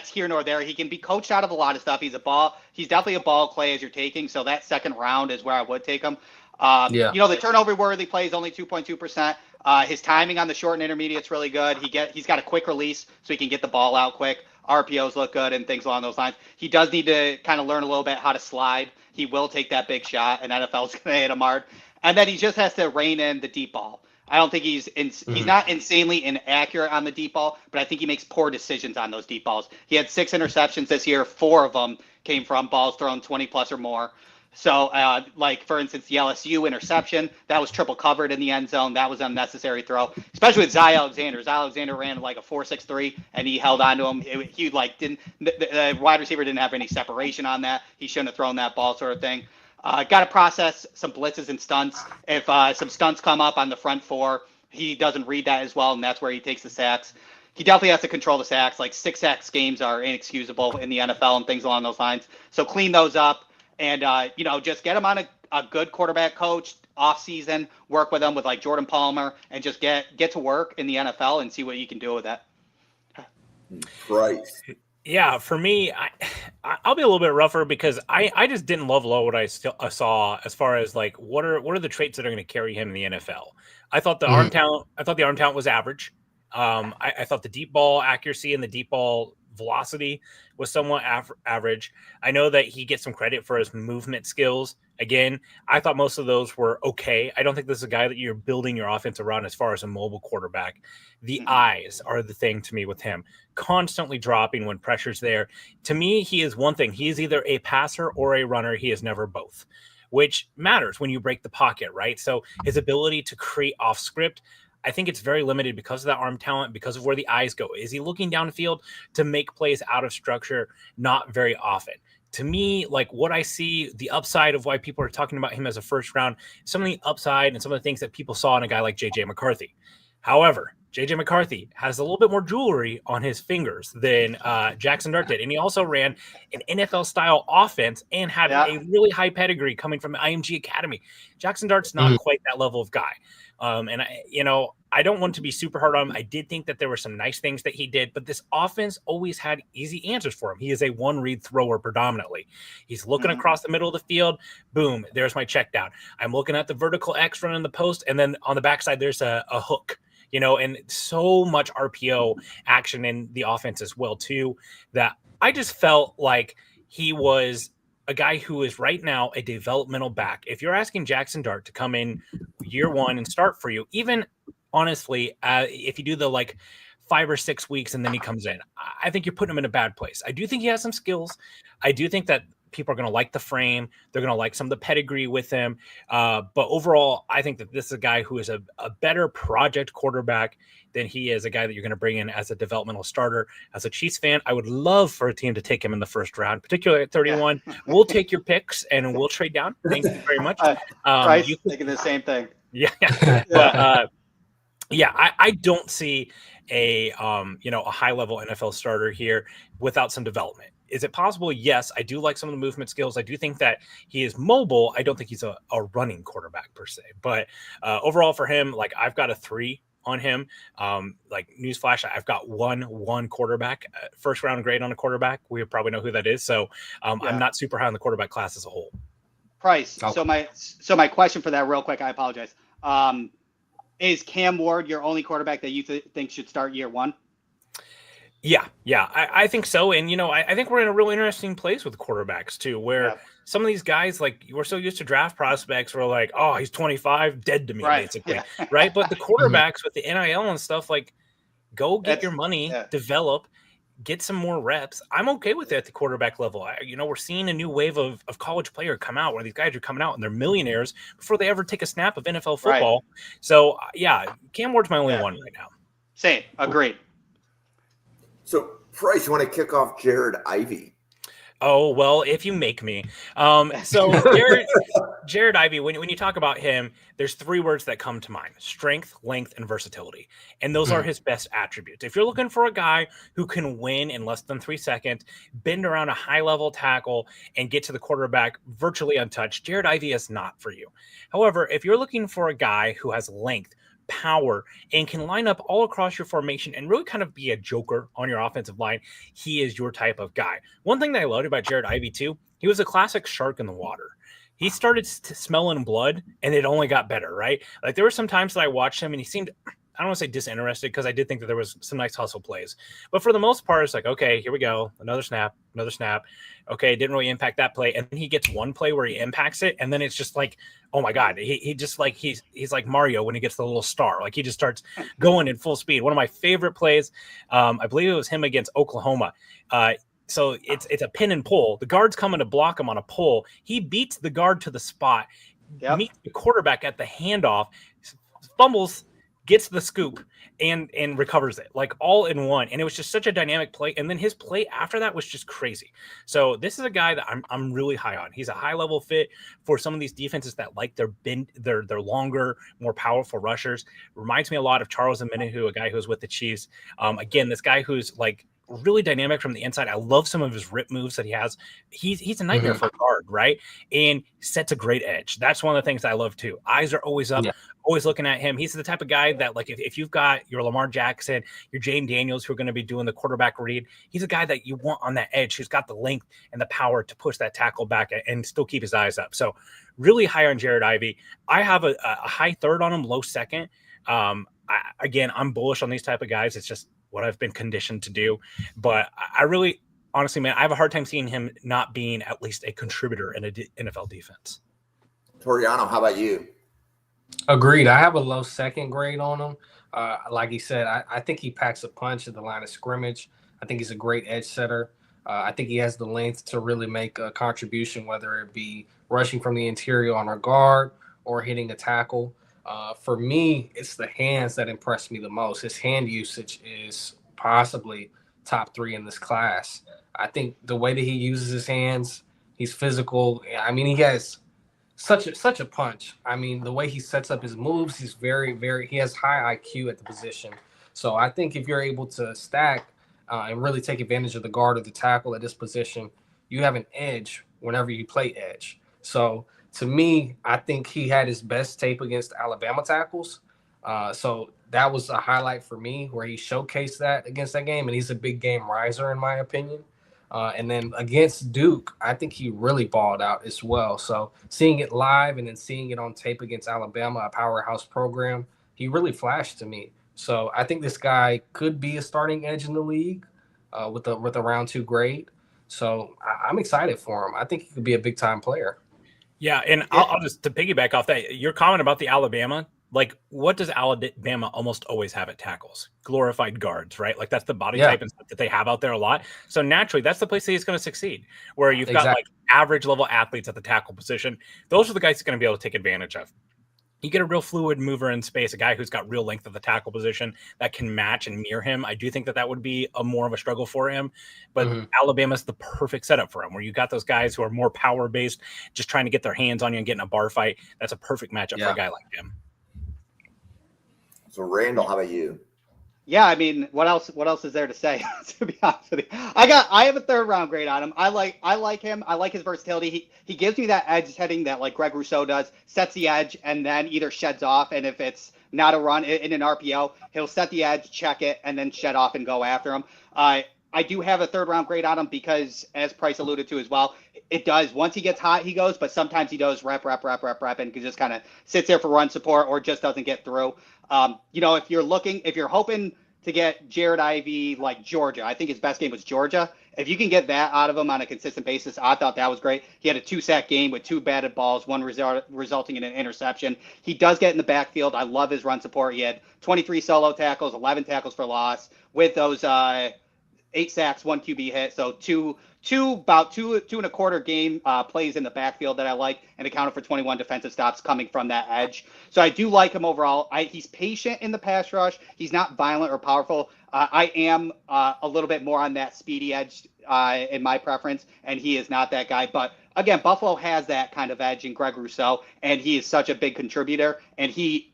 here nor there. He can be coached out of a lot of stuff. He's definitely a ball clay as you're taking. So that second round is where I would take him. The turnover worthy play is only 2.2%. His timing on the short and intermediate is really good. He's got a quick release, so he can get the ball out quick. RPOs look good and things along those lines. He does need to kind of learn a little bit how to slide. He will take that big shot, and NFL's going to hit him hard. And then he just has to rein in the deep ball. I don't think he's not insanely inaccurate on the deep ball, but I think he makes poor decisions on those deep balls. He had 6 interceptions this year. 4 of them came from balls thrown 20 plus or more. So, like, for instance, the LSU interception, that was triple covered in the end zone. That was an unnecessary throw, especially with Zy Alexander. Zy Alexander ran like a 4.63, and he held on to him. The wide receiver didn't have any separation on that. He shouldn't have thrown that ball, sort of thing. Got to process some blitzes and stunts. If some stunts come up on the front 4, he doesn't read that as well, and that's where he takes the sacks. He definitely has to control the sacks. Like, 6 sacks games are inexcusable in the NFL and things along those lines. So clean those up. And, just get him on a good quarterback coach off season, work with him with like Jordan Palmer, and just get to work in the NFL and see what you can do with that. Right. Yeah, for me, I'll be a little bit rougher because I just didn't love what I saw as far as like what are the traits that are going to carry him in the NFL. I thought the arm talent was average. I thought the deep ball accuracy and the deep ball velocity was somewhat average. I know that he gets some credit for his movement skills. Again, I thought most of those were okay. I don't think this is a guy that you're building your offense around as far as a mobile quarterback. The eyes are the thing to me with him. Constantly dropping when pressure's there. To me, he is one thing. He is either a passer or a runner. He is never both, which matters when you break the pocket, right? So his ability to create off script, I think it's very limited because of that arm talent, because of where the eyes go. Is he looking downfield to make plays out of structure? Not very often. To me, like what I see, the upside of why people are talking about him as a first round, some of the upside and some of the things that people saw in a guy like J.J. McCarthy. However, JJ McCarthy has a little bit more jewelry on his fingers than Jaxson Dart did. And he also ran an NFL-style offense and had a really high pedigree coming from IMG Academy. Jaxson Dart's not quite that level of guy. And I don't want to be super hard on him. I did think that there were some nice things that he did, but this offense always had easy answers for him. He is a one-read thrower predominantly. He's looking across the middle of the field. Boom, there's my check down. I'm looking at the vertical X running the post, and then on the backside, there's a hook. And so much RPO action in the offense as well, too, that I just felt like he was a guy who is right now a developmental back. If you're asking Jaxson Dart to come in year one and start for you, even honestly, if you do the 5 or 6 weeks and then he comes in, I think you're putting him in a bad place. I do think he has some skills. I do think that people are going to like the frame. They're going to like some of the pedigree with him. But overall, I think that this is a guy who is a better project quarterback than he is a guy that you're going to bring in as a developmental starter. As a Chiefs fan, I would love for a team to take him in the first round, particularly at 31. We'll take your picks and we'll trade down. Thank you very much. Price thinking the same thing. Yeah. But, I don't see a high level NFL starter here without some development. Is it possible? Yes, I do like some of the movement skills. I do think that he is mobile. I don't think he's a running quarterback per se. But overall for him, I've got a 3 on him. Newsflash, I've got one quarterback, first round grade on a quarterback. We probably know who that is. So I'm not super high on the quarterback class as a whole. Price. Okay. So my question for that real quick, I apologize. Is Cam Ward your only quarterback that you think should start year one? Yeah, I think so. And, I think we're in a real interesting place with quarterbacks, too, where some of these guys, we're so used to draft prospects, we're like, oh, he's 25, dead to me, basically. Right? But the quarterbacks with the NIL and stuff, go get your money, develop, get some more reps. I'm okay with it at the quarterback level. We're seeing a new wave of college player come out where these guys are coming out and they're millionaires before they ever take a snap of NFL football. Right. So, Cam Ward's my only one right now. Same. Agreed. So, Price, you want to kick off Jared Ivey? Oh, well, if you make me. So Jared Ivey, when you talk about him, there's 3 words that come to mind: strength, length, and versatility. And those are his best attributes. If you're looking for a guy who can win in less than 3 seconds, bend around a high-level tackle, and get to the quarterback virtually untouched, Jared Ivey is not for you. However, if you're looking for a guy who has length, power, and can line up all across your formation and really kind of be a joker on your offensive line, he is your type of guy. One thing that I loved about Jared Ivey too, he was a classic shark in the water. He started smelling blood and it only got better, right? There were some times that I watched him and he seemed, I don't want to say disinterested, because I did think that there was some nice hustle plays. But for the most part, it's okay, here we go. Another snap. Okay, it didn't really impact that play. And then he gets one play where he impacts it. And then it's just oh my God, he just he's like Mario when he gets the little star. He just starts going in full speed. One of my favorite plays, I believe it was him against Oklahoma. So it's a pin and pull. The guard's coming to block him on a pull. He beats the guard to the spot, meets the quarterback at the handoff, fumbles, gets the scoop, and recovers it, all in one. And it was just such a dynamic play. And then his play after that was just crazy. So this is a guy that I'm really high on. He's a high level fit for some of these defenses that their longer, more powerful rushers. Reminds me a lot of Charles Omenihu, a guy who's with the Chiefs. Again, this guy who's really dynamic from the inside. I love some of his rip moves that he has. He's a nightmare for a guard, right? And sets a great edge. That's one of the things I love too. Eyes are always up, always looking at him. He's the type of guy that if you've got your Lamar Jackson, your Jaden Daniels, who are going to be doing the quarterback read, he's a guy that you want on that edge who's got the length and the power to push that tackle back and still keep his eyes up. So really high on Jared Ivey. I have a high 3rd on him, low 2nd. Again, I'm bullish on these type of guys. It's just what I've been conditioned to do. But I really, honestly, man, I have a hard time seeing him not being at least a contributor in an NFL defense. Toriono, how about you? Agreed. I have a low 2nd grade on him. Like he said, I think he packs a punch at the line of scrimmage. I think he's a great edge setter. I think he has the length to really make a contribution, whether it be rushing from the interior on our guard or hitting a tackle. For me, it's the hands that impress me the most. His hand usage is possibly top 3 in this class. I think the way that he uses his hands, he's physical. I mean, he has such a punch. I mean, the way he sets up his moves, he's very, very, he has high IQ at the position. So I think if you're able to stack and really take advantage of the guard or the tackle at this position, you have an edge whenever you play edge. So to me, I think he had his best tape against Alabama tackles. So that was a highlight for me where he showcased that against that game, and he's a big game riser in my opinion. And then against Duke, I think he really balled out as well. So seeing it live and then seeing it on tape against Alabama, a powerhouse program, he really flashed to me. So I think this guy could be a starting edge in the league with a round 2 grade. So I'm excited for him. I think he could be a big time player. Yeah, and I'll just to piggyback off that, your comment about the Alabama, like what does Alabama almost always have at tackles? Glorified guards, right? Like that's the body type and stuff that they have out there a lot. So naturally, that's the place that he's going to succeed, where you've got like average level athletes at the tackle position. Those are the guys he's going to be able to take advantage of. You get a real fluid mover in space, a guy who's got real length at the tackle position that can match and mirror him. I do think that would be more of a struggle for him, but Alabama's the perfect setup for him, where you got those guys who are more power based, just trying to get their hands on you and get in a bar fight. That's a perfect matchup for a guy like him. So Randall, how about you? Yeah, I mean, what else is there to say? To be honest with you, I have a 3rd round grade on him. I like him. I like his versatility. He gives me that edge heading that like Greg Rousseau does. Sets the edge and then either sheds off, and if it's not a run in an RPO, he'll set the edge, check it, and then shed off and go after him. I do have a 3rd round grade on him because, as Price alluded to as well, it does. Once he gets hot, he goes, but sometimes he does rep, and just kind of sits there for run support or just doesn't get through. If you're hoping to get Jared Ivey like Georgia, I think his best game was Georgia. If you can get that out of him on a consistent basis, I thought that was great. He had a 2-sack game with 2 batted balls, one resulting in an interception. He does get in the backfield. I love his run support. He had 23 solo tackles, 11 tackles for loss with those 8 sacks, 1 QB hit. So about two and a quarter game plays in the backfield that I like, and accounted for 21 defensive stops coming from that edge. So I do like him overall. He's patient in the pass rush. He's not violent or powerful. I am a little bit more on that speedy edge in my preference, and he is not that guy. But again, Buffalo has that kind of edge in Greg Rousseau, and he is such a big contributor, and he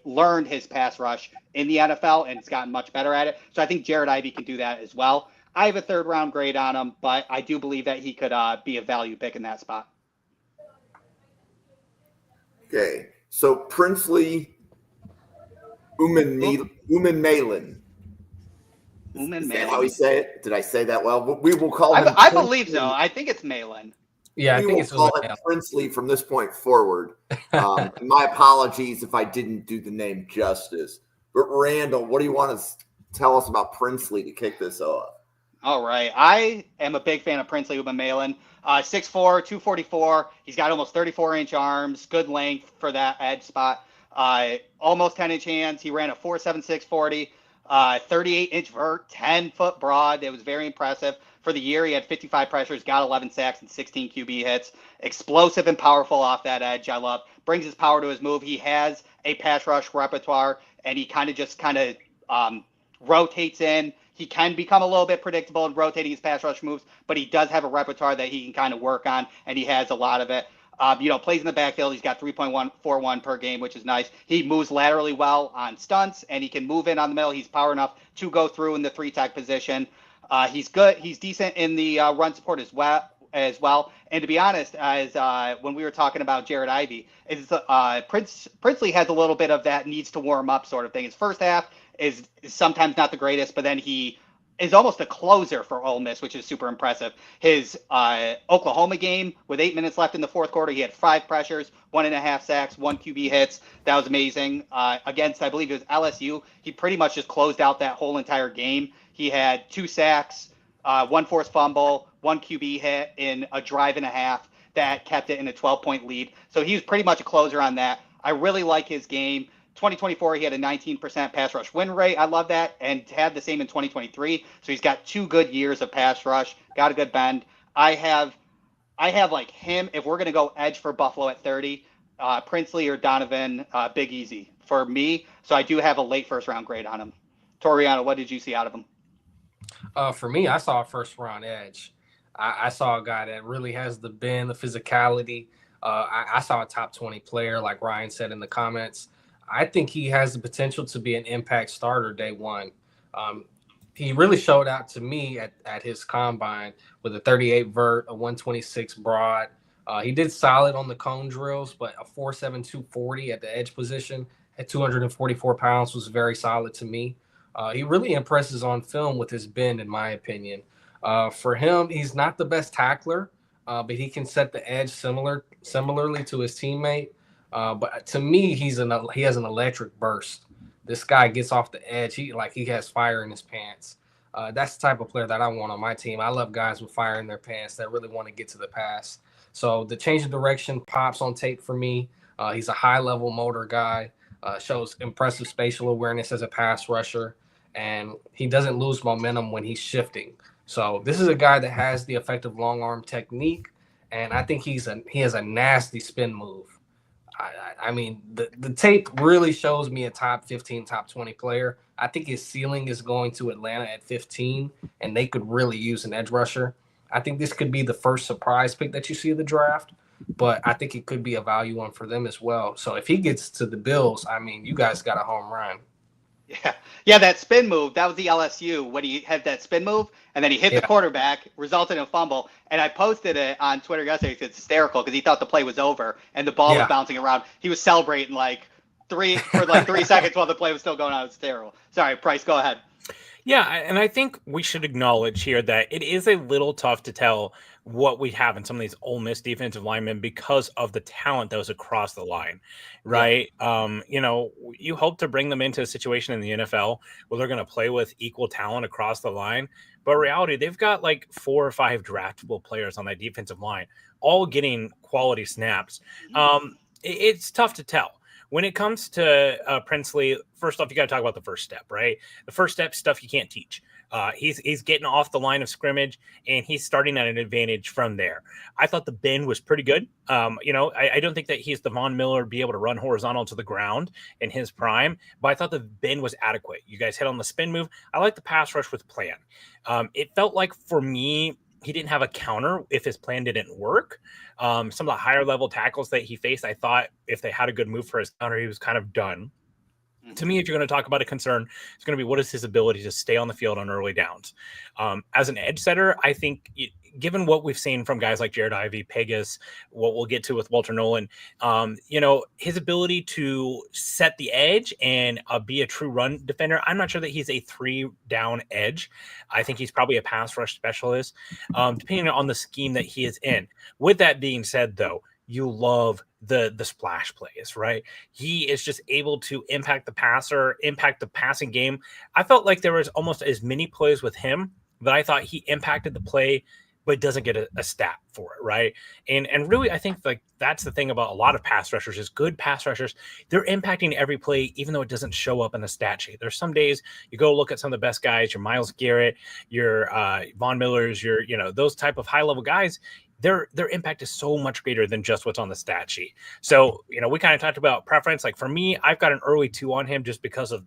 learned his pass rush in the NFL and has gotten much better at it. So I think Jared Ivey can do that as well. I have a 3rd round grade on him, but I do believe that he could be a value pick in that spot. Okay, so Princely Umanmielen. Is that how we say it? Did I say that well? We will call him. I believe so. I think it's Malin. Yeah, I think it's call him Princely from this point forward. My apologies if I didn't do the name justice. But Randall, what do you want to tell us about Princely to kick this off? All right. I am a big fan of Princely Umanmielen. 6'4", 244. He's got almost 34-inch arms, good length for that edge spot. Almost 10-inch hands. He ran a 4.76 40, 38-inch vert, 10-foot broad. It was very impressive. For the year, he had 55 pressures, got 11 sacks, and 16 QB hits. Explosive and powerful off that edge. I love. Brings his power to his move. He has a pass rush repertoire, and he kind of rotates in. He can become a little bit predictable in rotating his pass rush moves, but he does have a repertoire that he can kind of work on, and he has a lot of it. Plays in the backfield. He's got 3.141 per game, which is nice. He moves laterally well on stunts, and he can move in on the middle. He's power enough to go through in the 3-tech position. He's good. He's decent in the run support as well. And to be honest, as when we were talking about Jared Ivey, Princely has a little bit of that needs to warm up sort of thing. His first half is sometimes not the greatest, but then he is almost a closer for Ole Miss, which is super impressive. His Oklahoma game with 8 minutes left in the 4th quarter, he had 5 pressures, 1.5 sacks, 1 QB hits. That was amazing. Against, I believe it was LSU, he pretty much just closed out that whole entire game. He had 2 sacks, 1 forced fumble, 1 QB hit in a drive and a half that kept it in a 12-point lead. So he was pretty much a closer on that. I really like his game. 2024, he had a 19% pass rush win rate. I love that, and had the same in 2023. So he's got 2 good years of pass rush, got a good bend. I have like him, if we're going to go edge for Buffalo at 30, Princely or Donovan, Big Easy for me. So I do have a late 1st round grade on him. Toriono, what did you see out of him? For me, I saw a 1st round edge. I saw a guy that really has the bend, the physicality. I saw a top 20 player, like Ryan said in the comments. I think he has the potential to be an impact starter day one. He really showed out to me at his combine with a 38 vert, a 126 broad. He did solid on the cone drills, but a 4.7 240 at the edge position at 244 pounds was very solid to me. He really impresses on film with his bend, in my opinion. For him, he's not the best tackler, but he can set the edge similarly to his teammate. But to me, he has an electric burst. This guy gets off the edge. He has fire in his pants. That's the type of player that I want on my team. I love guys with fire in their pants that really want to get to the pass. So the change of direction pops on tape for me. He's a high-level motor guy, shows impressive spatial awareness as a pass rusher, and he doesn't lose momentum when he's shifting. So this is a guy that has the effective long arm technique, and I think he has a nasty spin move. I mean, the tape really shows me a top 15, top 20 player. I think his ceiling is going to Atlanta at 15, and they could really use an edge rusher. I think this could be the first surprise pick that you see in the draft, but I think it could be a value one for them as well. So if he gets to the Bills, I mean, you guys got a home run. Yeah, that spin move, that was the LSU when he had that spin move, and then he hit the quarterback, resulted in a fumble. And I posted it on Twitter yesterday. It's hysterical because he thought the play was over and the ball was bouncing around. He was celebrating for 3 seconds while the play was still going on. It's terrible. Sorry, Price, go ahead. Yeah, and I think we should acknowledge here that it is a little tough to tell what we have in some of these Ole Miss defensive linemen because of the talent that was across the line, right? Yeah. You hope to bring them into a situation in the NFL where they're going to play with equal talent across the line. But in reality, they've got like 4 or 5 draftable players on that defensive line, all getting quality snaps. It's tough to tell. When it comes to Princely, first off, you got to talk about the first step, right? The first step stuff you can't teach. He's getting off the line of scrimmage, and he's starting at an advantage from there. I thought the bend was pretty good. I don't think that he's the Von Miller, be able to run horizontal to the ground in his prime, but I thought the bend was adequate. You guys hit on the spin move. I like the pass rush with plan. It felt like, for me, he didn't have a counter if his plan didn't work. Some of the higher level tackles that he faced, I thought if they had a good move for his counter, he was kind of done. To me, if you're going to talk about a concern, it's going to be what is his ability to stay on the field on early downs. As an edge setter, I think given what we've seen from guys like Jared Ivey, Pegues, what we'll get to with Walter Nolen, his ability to set the edge and be a true run defender, I'm not sure that he's a 3-down edge. I think he's probably a pass rush specialist, depending on the scheme that he is in. With that being said, though, you love the splash plays, right? He is just able to impact the passer, impact the passing game. I felt like there was almost as many plays with him that I thought he impacted the play, but doesn't get a stat for it, right? And really, I think like that's the thing about a lot of pass rushers is good pass rushers. They're impacting every play, even though it doesn't show up in the stat sheet. There's some days you go look at some of the best guys, your Myles Garrett, your Von Millers, your those type of high level guys. Their impact is so much greater than just what's on the stat sheet. So, we kind of talked about preference. Like for me, I've got an early 2 on him just because of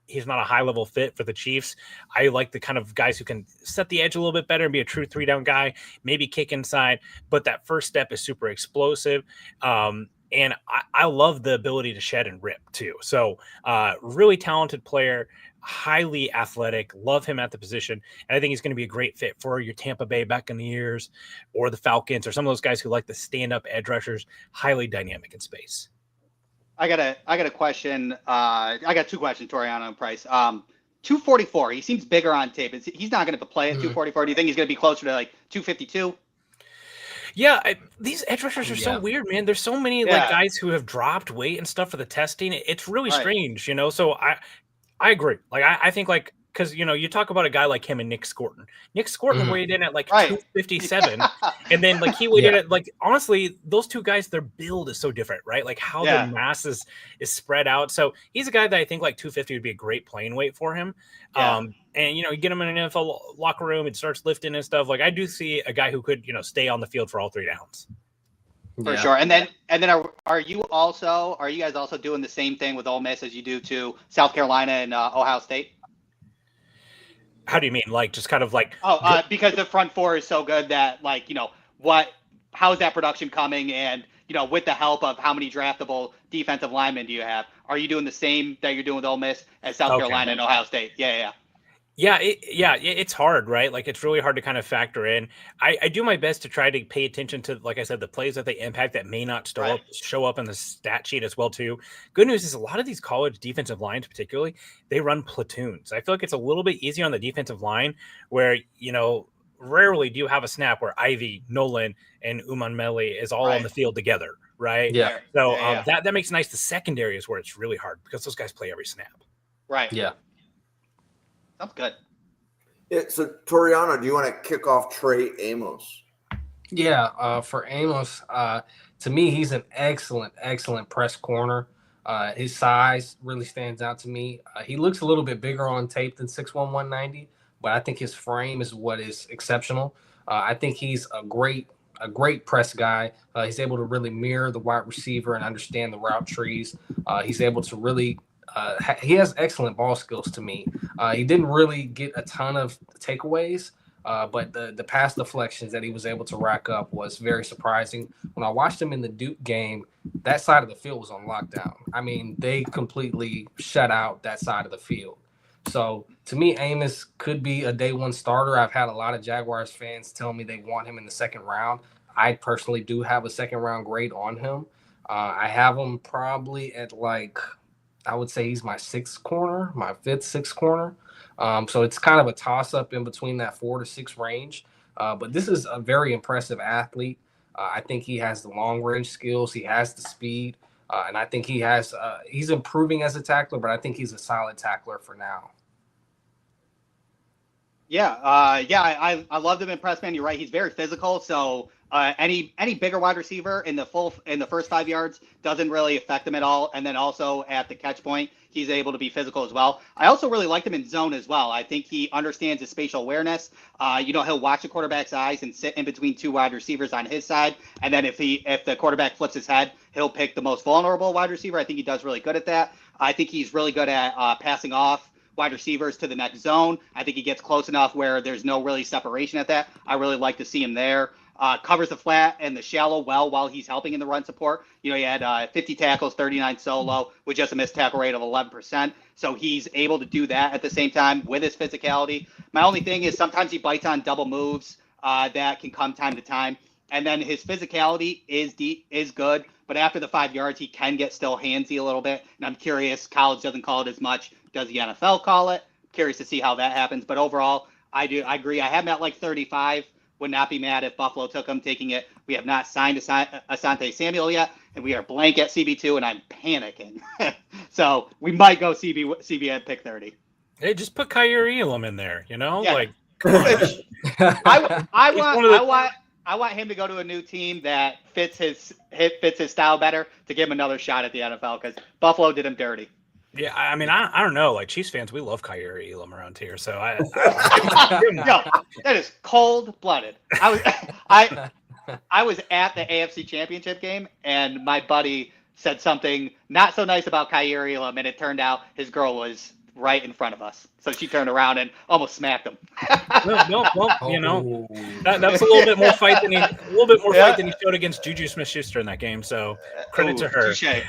he's not a high level fit for the Chiefs. I like the kind of guys who can set the edge a little bit better and be a true 3-down guy, maybe kick inside. But that first step is super explosive. And I love the ability to shed and rip too. So really talented player, highly athletic, love him at the position. And I think he's going to be a great fit for your Tampa Bay Buccaneers or the Falcons or some of those guys who like the stand-up edge rushers, highly dynamic in space. I got a question. I got 2 questions, Toriono and Price. 244, he seems bigger on tape. He's not going to play at 244. Do you think he's going to be closer to like 252? Yeah, these edge rushers are so weird, man. There's so many like guys who have dropped weight and stuff for the testing. It's really strange, So I agree. Like I think like because you talk about a guy like him and Nick Scorton. Nick Scorton weighed in at like 257, and then like he weighed in at like honestly, those two guys, their build is so different, right? Like how their mass is spread out. So he's a guy that I think like 250 would be a great playing weight for him. And you get him in an NFL locker room and starts lifting and stuff. Like I do see a guy who could stay on the field for all 3 downs. For sure. And then are you guys also doing the same thing with Ole Miss as you do to South Carolina and Ohio State? How do you mean? Like just kind of like because the front 4 is so good that like how is that production coming? And with the help of how many draftable defensive linemen do you have? Are you doing the same that you're doing with Ole Miss as South Carolina and Ohio State? Yeah. It's hard, right? Like it's really hard to kind of factor in. I do my best to try to pay attention to, like I said, the plays that they impact that may not show up in the stat sheet as well too. Good news is a lot of these college defensive lines, particularly, they run platoons. I feel like it's a little bit easier on the defensive line where, rarely do you have a snap where Ivey, Nolen, and Umanmielen is all on the field together, right? Yeah. So that makes it nice. The secondary is where it's really hard because those guys play every snap. Right. Yeah. Sounds good. Yeah, so, Toriono, do you want to kick off Trey Amos? Yeah, for Amos, to me, he's an excellent press corner. His size really stands out to me. He looks a little bit bigger on tape than 6'1", 190, but I think his frame is what is exceptional. I think he's a great press guy. He's able to really mirror the wide receiver and understand the route trees. He's able to really he has excellent ball skills to me. He didn't really get a ton of takeaways, but the pass deflections that he was able to rack up was very surprising. When I watched him in the Duke game, that side of the field was on lockdown. I mean, they completely shut out that side of the field. So to me, Amos could be a day one starter. I've had a lot of Jaguars fans tell me they want him in the second round. I personally do have a second round grade on him. I have him probably at I would say he's my sixth corner, my fifth, sixth corner. So it's kind of a toss-up in between that 4 to 6 range. But this is a very impressive athlete. I think he has the long-range skills. He has the speed. And I think he's improving as a tackler, but I think he's a solid tackler for now. I loved him in press man. You're right. He's very physical. So any bigger wide receiver in the first 5 yards doesn't really affect him at all. And then also at the catch point, he's able to be physical as well. I also really liked him in zone as well. I think he understands his spatial awareness. He'll watch the quarterback's eyes and sit in between 2 wide receivers on his side. And then if the quarterback flips his head, he'll pick the most vulnerable wide receiver. I think he does really good at that. I think he's really good at passing off wide receivers to the next zone. I think he gets close enough where there's no really separation at that. I really like to see him there. Covers the flat and the shallow well while he's helping in the run support. He had 50 tackles, 39 solo, with just a missed tackle rate of 11%. So he's able to do that at the same time with his physicality. My only thing is sometimes he bites on double moves that can come time to time. And then his physicality is good, but after the 5 yards, he can get still handsy a little bit. And I'm curious, college doesn't call it as much. Does the NFL call it? Curious to see how that happens. But overall, I agree. I have him at 35. Would not be mad if Buffalo took him, taking it. We have not signed Asante Samuel yet, and we are blank at CB2, and I'm panicking. So we might go CB at pick 30. Hey, just put Kyer Elam in there, Yeah. I want him to go to a new team that fits his style better to give him another shot at the NFL, because Buffalo did him dirty. Yeah, I mean, I don't know. Like Chiefs fans, we love Kyer Elam around here. So that is cold-blooded. I was at the AFC Championship game, and my buddy said something not so nice about Kyer Elam, and it turned out his girl was right in front of us. So she turned around and almost smacked him. Well, that's a little bit more fight than he showed against Juju Smith-Schuster in that game. So credit to her. Touche.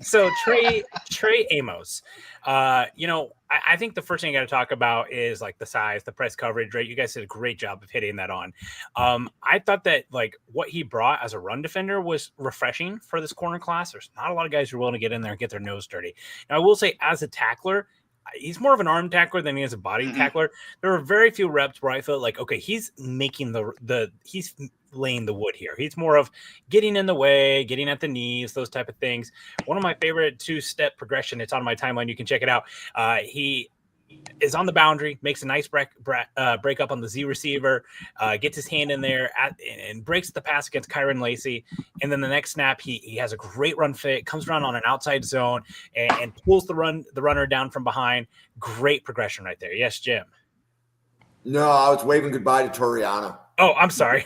So Trey Amos, I think the first thing you got to talk about is like the size, the press coverage, right? You guys did a great job of hitting that on. I thought that like what he brought as a run defender was refreshing for this corner class. There's not a lot of guys who are willing to get in there and get their nose dirty. Now, I will say as a tackler, he's more of an arm tackler than he is a body tackler. There are very few reps where I felt like, okay, he's making he's laying the wood here. He's more of getting in the way, getting at the knees, those type of things. One of my favorite 2-step progression, it's on my timeline. You can check it out. He is on the boundary, makes a nice break up on the Z receiver, gets his hand in there and breaks the pass against Kyron Lacey. And then the next snap, he has a great run fit, comes around on an outside zone and pulls the runner down from behind. Great progression right there. Yes, Jim. No, I was waving goodbye to Toriono. Oh, I'm sorry.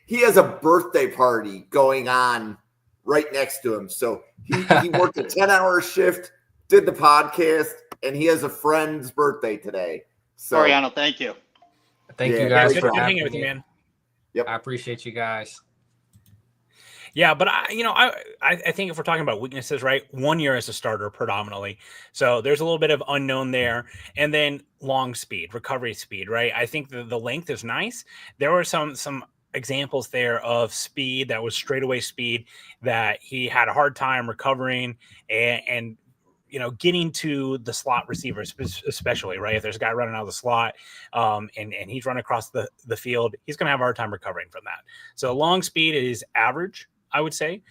he has a birthday party going on right next to him. So he worked a 10-hour shift, did the podcast, and he has a friend's birthday today. So Toriono, thank you. Thank you guys good for hanging having with me. you, man. Yep. I appreciate you guys. Yeah, but I think if we're talking about weaknesses, right, 1 year as a starter predominantly, so there's a little bit of unknown there, and then long speed, recovery speed, right? I think the length is nice. There were some examples there of speed that was straightaway speed that he had a hard time recovering and getting to the slot receivers, especially, right? If there's a guy running out of the slot and he's running across the field, he's going to have a hard time recovering from that. So long speed is average, I would say.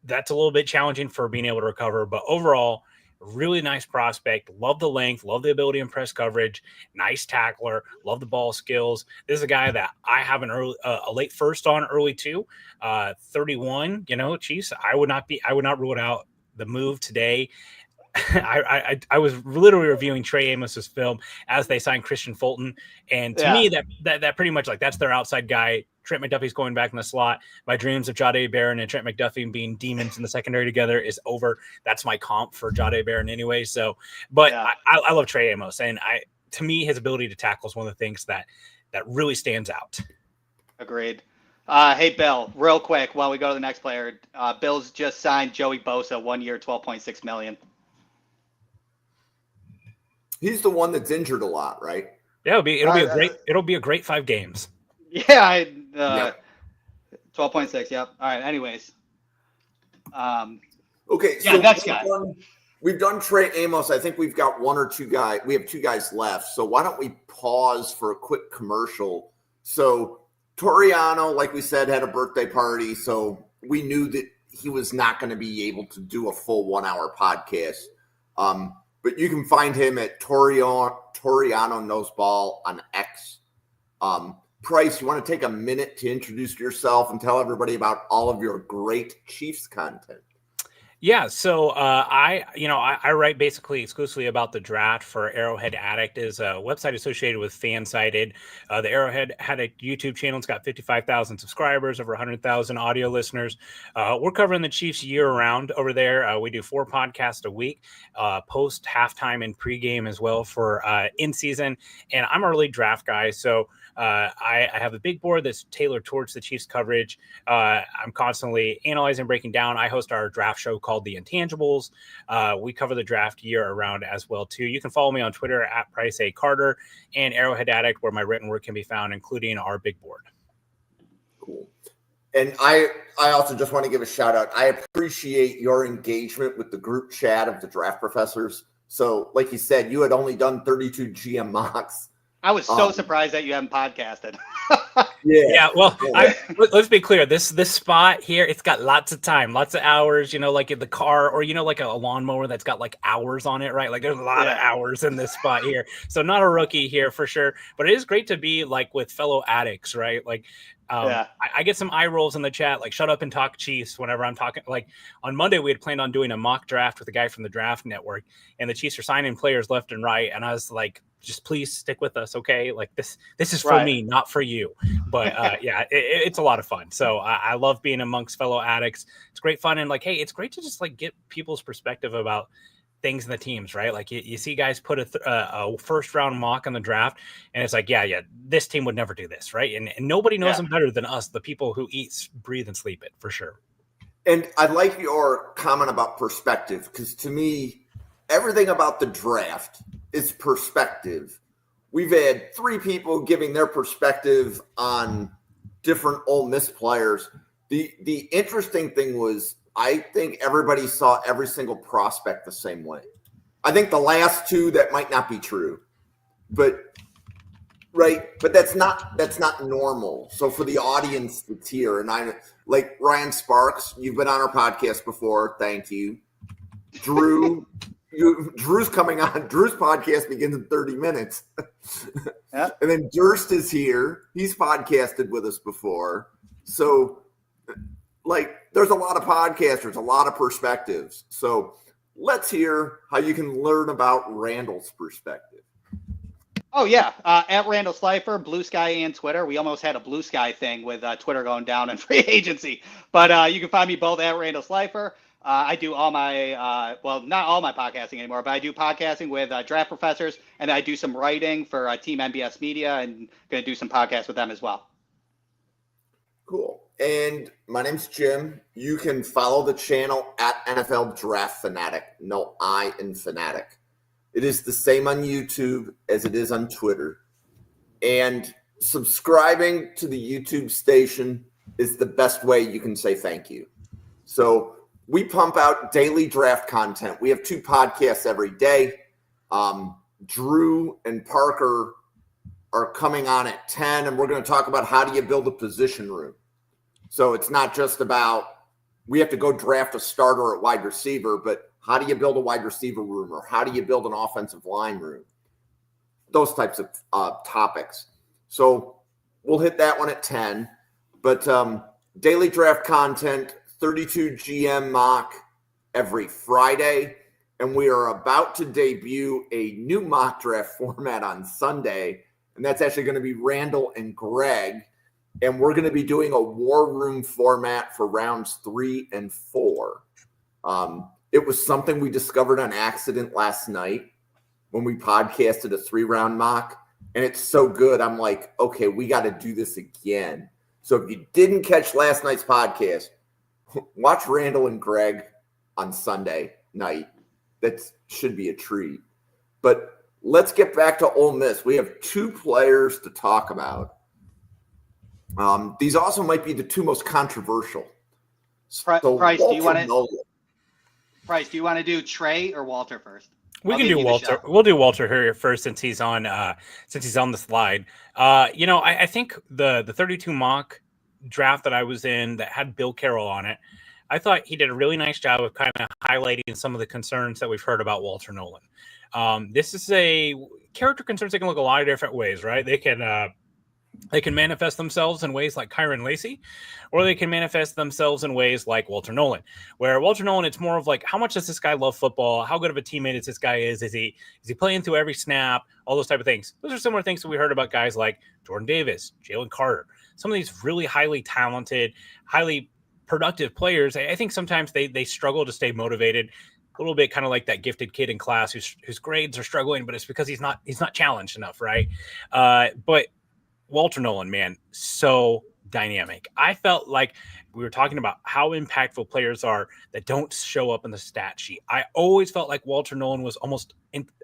That's a little bit challenging for being able to recover, but overall, really nice prospect. Love the length, love the ability in press coverage, nice tackler, love the ball skills. This is a guy that I have a late first on, early two, 31. Chiefs. I would not rule it out. The move today. I was literally reviewing Trey Amos's film as they signed Christian Fulton, and to me that pretty much, like, that's their outside guy. Trent McDuffie's going back in the slot. My dreams of Jahdae Barron and Trent McDuffie being demons in the secondary together is over. That's my comp for Jahdae Barron anyway. So, but yeah. I love Trey Amos, and to me his ability to tackle is one of the things that really stands out. Agreed. Hey, Bill, real quick while we go to the next player, Bill's just signed Joey Bosa, 1 year, $12.6 million. He's the one that's injured a lot, right? Yeah, it'll be a great 5 games. Yeah, 12.6. Yep. All right. Anyways. Okay. Yeah, so next guy. We've done Trey Amos. I think we've got 1 or 2 guys. We have 2 guys left. So why don't we pause for a quick commercial? So Toriono, like we said, had a birthday party. So we knew that he was not going to be able to do a full 1-hour podcast. But you can find him at Toriono Knows Ball on X. Price, you want to take a minute to introduce yourself and tell everybody about all of your great Chiefs content? Yeah, so I write basically exclusively about the draft for Arrowhead Addict, is a website associated with Fansided. The Arrowhead had a YouTube channel. It's got 55,000 subscribers, over 100,000 audio listeners. We're covering the Chiefs year round over there. We do 4 podcasts a week, post halftime and pregame as well for in season. And I'm a early draft guy, so I have a big board that's tailored towards the Chiefs coverage. I'm constantly analyzing, breaking down. I host our draft show called The Intangibles. We cover the draft year around as well too. You can follow me on Twitter at Price A. Carter and Arrowhead Addict, where my written work can be found, including our big board. Cool. And I also just want to give a shout out. I appreciate your engagement with the group chat of the draft professors. So like you said, you had only done 32 GM mocks. I was so surprised that you haven't podcasted. Yeah. Well, let's be clear. This spot here, it's got lots of time, lots of hours, like in the car, or, like a lawnmower that's got like hours on it, right? Like there's a lot of hours in this spot here. So not a rookie here for sure, but it is great to be like with fellow addicts, right? Like, I get some eye rolls in the chat, like shut up and talk Chiefs whenever I'm talking. Like on Monday, we had planned on doing a mock draft with a guy from the Draft Network, and the Chiefs are signing players left and right. And I was like, just please stick with us. Okay. Like this is for me, not for you. But it's a lot of fun. So I love being amongst fellow addicts. It's great fun. And like, hey, it's great to just like get people's perspective about things in the teams, right? Like you see guys put a first round mock on the draft, and it's like, yeah, this team would never do this, right? And nobody knows them better than us, the people who eat, breathe, and sleep it, for sure. And I like your comment about perspective, because to me, everything about the draft is perspective. We've had 3 people giving their perspective on different Ole Miss players. The interesting thing was, I think everybody saw every single prospect the same way. I think the last 2, that might not be true, but that's not normal. So for the audience that's here, and I like Ryan Sparks, you've been on our podcast before. Thank you. Drew's coming on. Drew's podcast begins in 30 minutes. And then Durst is here. He's podcasted with us before. So there's a lot of podcasters, a lot of perspectives. So let's hear how you can learn about Randall's perspective. Oh, yeah. At Randall Slifer, Blue Sky, and Twitter. We almost had a Blue Sky thing with Twitter going down in free agency. But you can find me both at Randall Slifer. I do all my, not all my podcasting anymore, but I do podcasting with draft professors, and I do some writing for Team MBS Media, and going to do some podcasts with them as well. Cool. And my name's Jim. You can follow the channel at NFL Draft Fanatic. No I in Fanatic. It is the same on YouTube as it is on Twitter. And subscribing to the YouTube station is the best way you can say thank you. So we pump out daily draft content. We have 2 podcasts every day. Drew and Parker are coming on at 10, and we're going to talk about how do you build a position room. So it's not just about we have to go draft a starter at wide receiver, but how do you build a wide receiver room, or how do you build an offensive line room? Those types of topics. So we'll hit that one at 10. But daily draft content, 32 GM mock every Friday. And we are about to debut a new mock draft format on Sunday. And that's actually going to be Randall and Greg. And we're going to be doing a war room format for rounds 3 and 4. It was something we discovered on accident last night when we podcasted a 3-round mock. And it's so good. I'm like, okay, we got to do this again. So if you didn't catch last night's podcast, watch Randall and Greg on Sunday night. That should be a treat. But let's get back to Ole Miss. We have 2 players to talk about. These also might be the 2 most controversial. Price, do you want to do Trey or Walter first? We can do Walter. We'll do Walter here first since he's on the slide. I think the 32 mock draft that I was in that had Bill Carroll on it, I thought he did a really nice job of kind of highlighting some of the concerns that we've heard about Walter Nolen. This is a character concerns that can look a lot of different ways, right? They can manifest themselves in ways like Kyron Lacey, or they can manifest themselves in ways like Walter Nolen, where Walter Nolen, it's more of like, how much does this guy love football? How good of a teammate is this guy? Is he playing through every snap? All those type of things. Those are similar things that we heard about guys like Jordan Davis, Jalen Carter, some of these really highly talented, highly productive players. I think sometimes they struggle to stay motivated. A little bit kind of like that gifted kid in class whose grades are struggling, but it's because he's not challenged enough, right? But Walter Nolen, man, so dynamic. I felt like we were talking about how impactful players are that don't show up in the stat sheet. I always felt like Walter Nolen was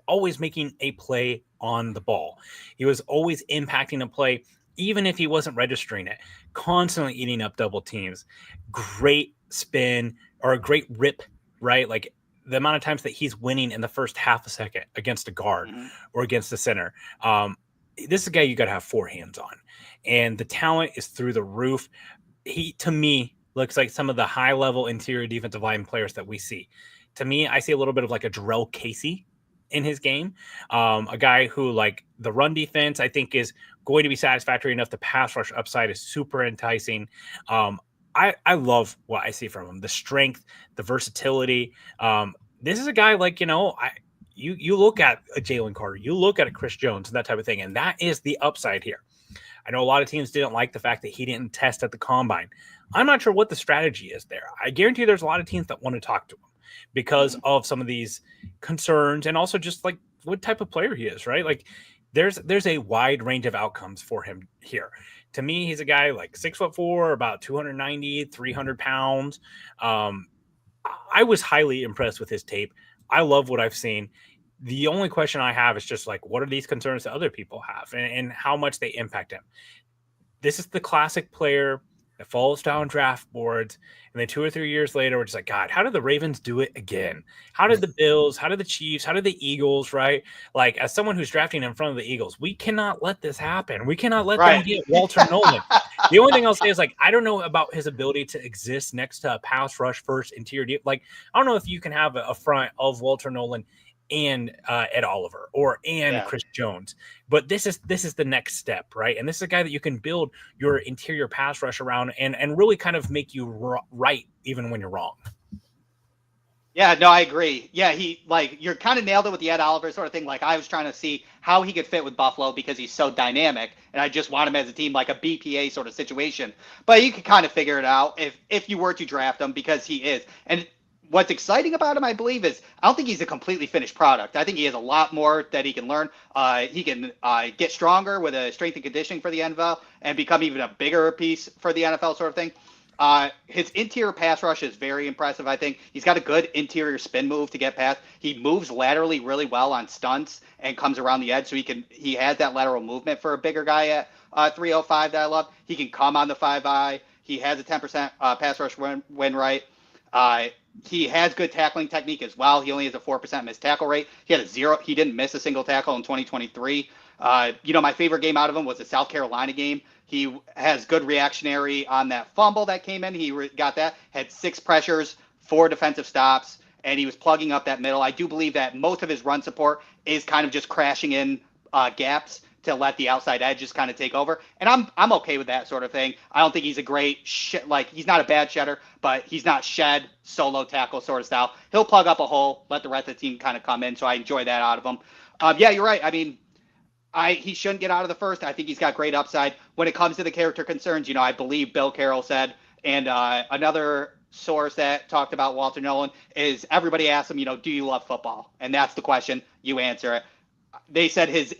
always making a play on the ball. He was always impacting a play, even if he wasn't registering it, constantly eating up double teams. Great spin or a great rip, right? Like the amount of times that he's winning in the first half a second against a guard or against the center. This is a guy you got to have 4 hands on, and the talent is through the roof. He, to me, looks like some of the high-level interior defensive line players that we see. To me, I see a little bit of like a Jarrell Casey in his game, a guy who, like, the run defense, I think, is going to be satisfactory enough. The pass rush upside is super enticing. I love what I see from him, the strength, the versatility. This is a guy like, you look at a Jalen Carter, you look at a Chris Jones and that type of thing, and that is the upside here. I know a lot of teams didn't like the fact that he didn't test at the combine. I'm not sure what the strategy is there. I guarantee there's a lot of teams that want to talk to him because of some of these concerns and also just like what type of player he is, right? Like there's a wide range of outcomes for him here. To me, he's a guy like 6'4", about 290, 300 pounds. I was highly impressed with his tape. I love what I've seen. The only question I have is just like, what are these concerns that other people have and how much they impact him? This is the classic player that falls down draft boards. And then 2 or 3 years later, we're just like, God, how did the Ravens do it again? How did the Bills, how did the Chiefs, how did the Eagles, right? Like, as someone who's drafting in front of the Eagles, we cannot let this happen. We cannot let them get Walter Nolen. The only thing I'll say is, like, I don't know about his ability to exist next to a pass rush first interior. Like, I don't know if you can have a front of Walter Nolen and Ed Oliver and Chris Jones. But this is the next step, right? And this is a guy that you can build your interior pass rush around and really kind of make you right even when you're wrong. Yeah, no, I agree. Yeah, you're kind of nailed it with the Ed Oliver sort of thing. Like, I was trying to see how he could fit with Buffalo because he's so dynamic, and I just want him as a team, like a BPA sort of situation. But you could kind of figure it out if you were to draft him because he is. And what's exciting about him, I believe, is I don't think he's a completely finished product. I think he has a lot more that he can learn. He can get stronger with a strength and conditioning for the NFL and become even a bigger piece for the NFL sort of thing. His interior pass rush is very impressive, I think. He's got a good interior spin move to get past. He moves laterally really well on stunts and comes around the edge, so he has that lateral movement for a bigger guy at 305 that I love. He can come on the 5-eye. He has a 10% pass rush win rate. He has good tackling technique as well. He only has a 4% missed tackle rate. He didn't miss a single tackle in 2023. My favorite game out of him was the South Carolina game. He has good reactionary on that fumble that came in. He got that, had 6 pressures, 4 defensive stops, and he was plugging up that middle. I do believe that most of his run support is kind of just crashing in gaps to let the outside edge just kind of take over. And I'm okay with that sort of thing. I don't think he's a great he's not a bad shedder, but he's not shed solo tackle sort of style. He'll plug up a hole, let the rest of the team kind of come in. So I enjoy that out of him. Yeah, you're right. I mean, he shouldn't get out of the first. I think he's got great upside. When it comes to the character concerns, I believe Bill Carroll said, and another source that talked about Walter Nolen is everybody asked him, do you love football? And that's the question. You answer it. They said his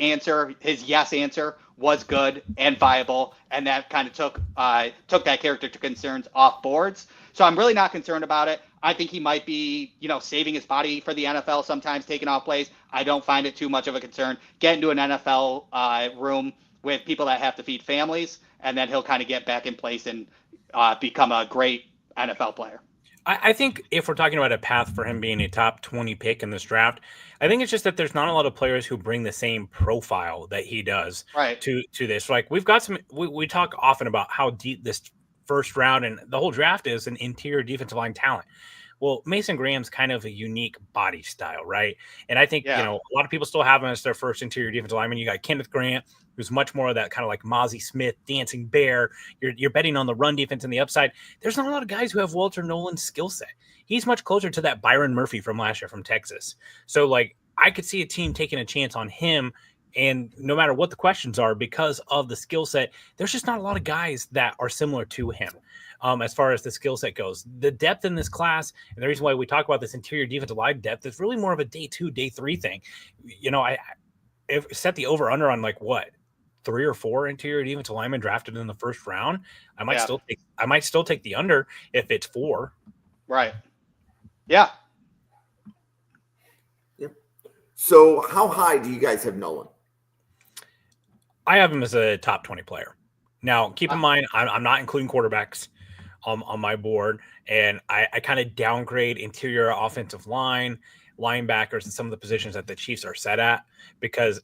yes answer was good and viable, and that kind of took that character to concerns off boards. So I'm really not concerned about it. I think he might be, saving his body for the NFL sometimes, taking off plays. I don't find it too much of a concern. Get into an NFL room with people that have to feed families, and then he'll kind of get back in place and become a great NFL player. I think if we're talking about a path for him being a top 20 pick in this draft, I think it's just that there's not a lot of players who bring the same profile that he does to this. Like we've got we talk often about how deep this first round and the whole draft is in interior defensive line talent. Well, Mason Graham's kind of a unique body style, right? And I think, a lot of people still have him as their first interior defensive lineman. You got Kenneth Grant, who's much more of that kind of like Mozzie Smith, dancing bear. You're betting on the run defense and the upside. There's not a lot of guys who have Walter Nolen's skill set. He's much closer to that Byron Murphy from last year from Texas. So, like, I could see a team taking a chance on him, and no matter what the questions are, because of the skill set, there's just not a lot of guys that are similar to him. As far as the skill set goes, the depth in this class, and the reason why we talk about this interior defensive line depth is really more of a day 2, day 3 thing. I set the over under on 3 or 4 interior defensive linemen drafted in the first round. I might still take the under if it's 4. Right. Yeah. Yep. So how high do you guys have Nolen? I have him as a top 20 player. Now, keep in mind, I'm not including quarterbacks on my board, and I kind of downgrade interior offensive line, linebackers, and some of the positions that the Chiefs are set at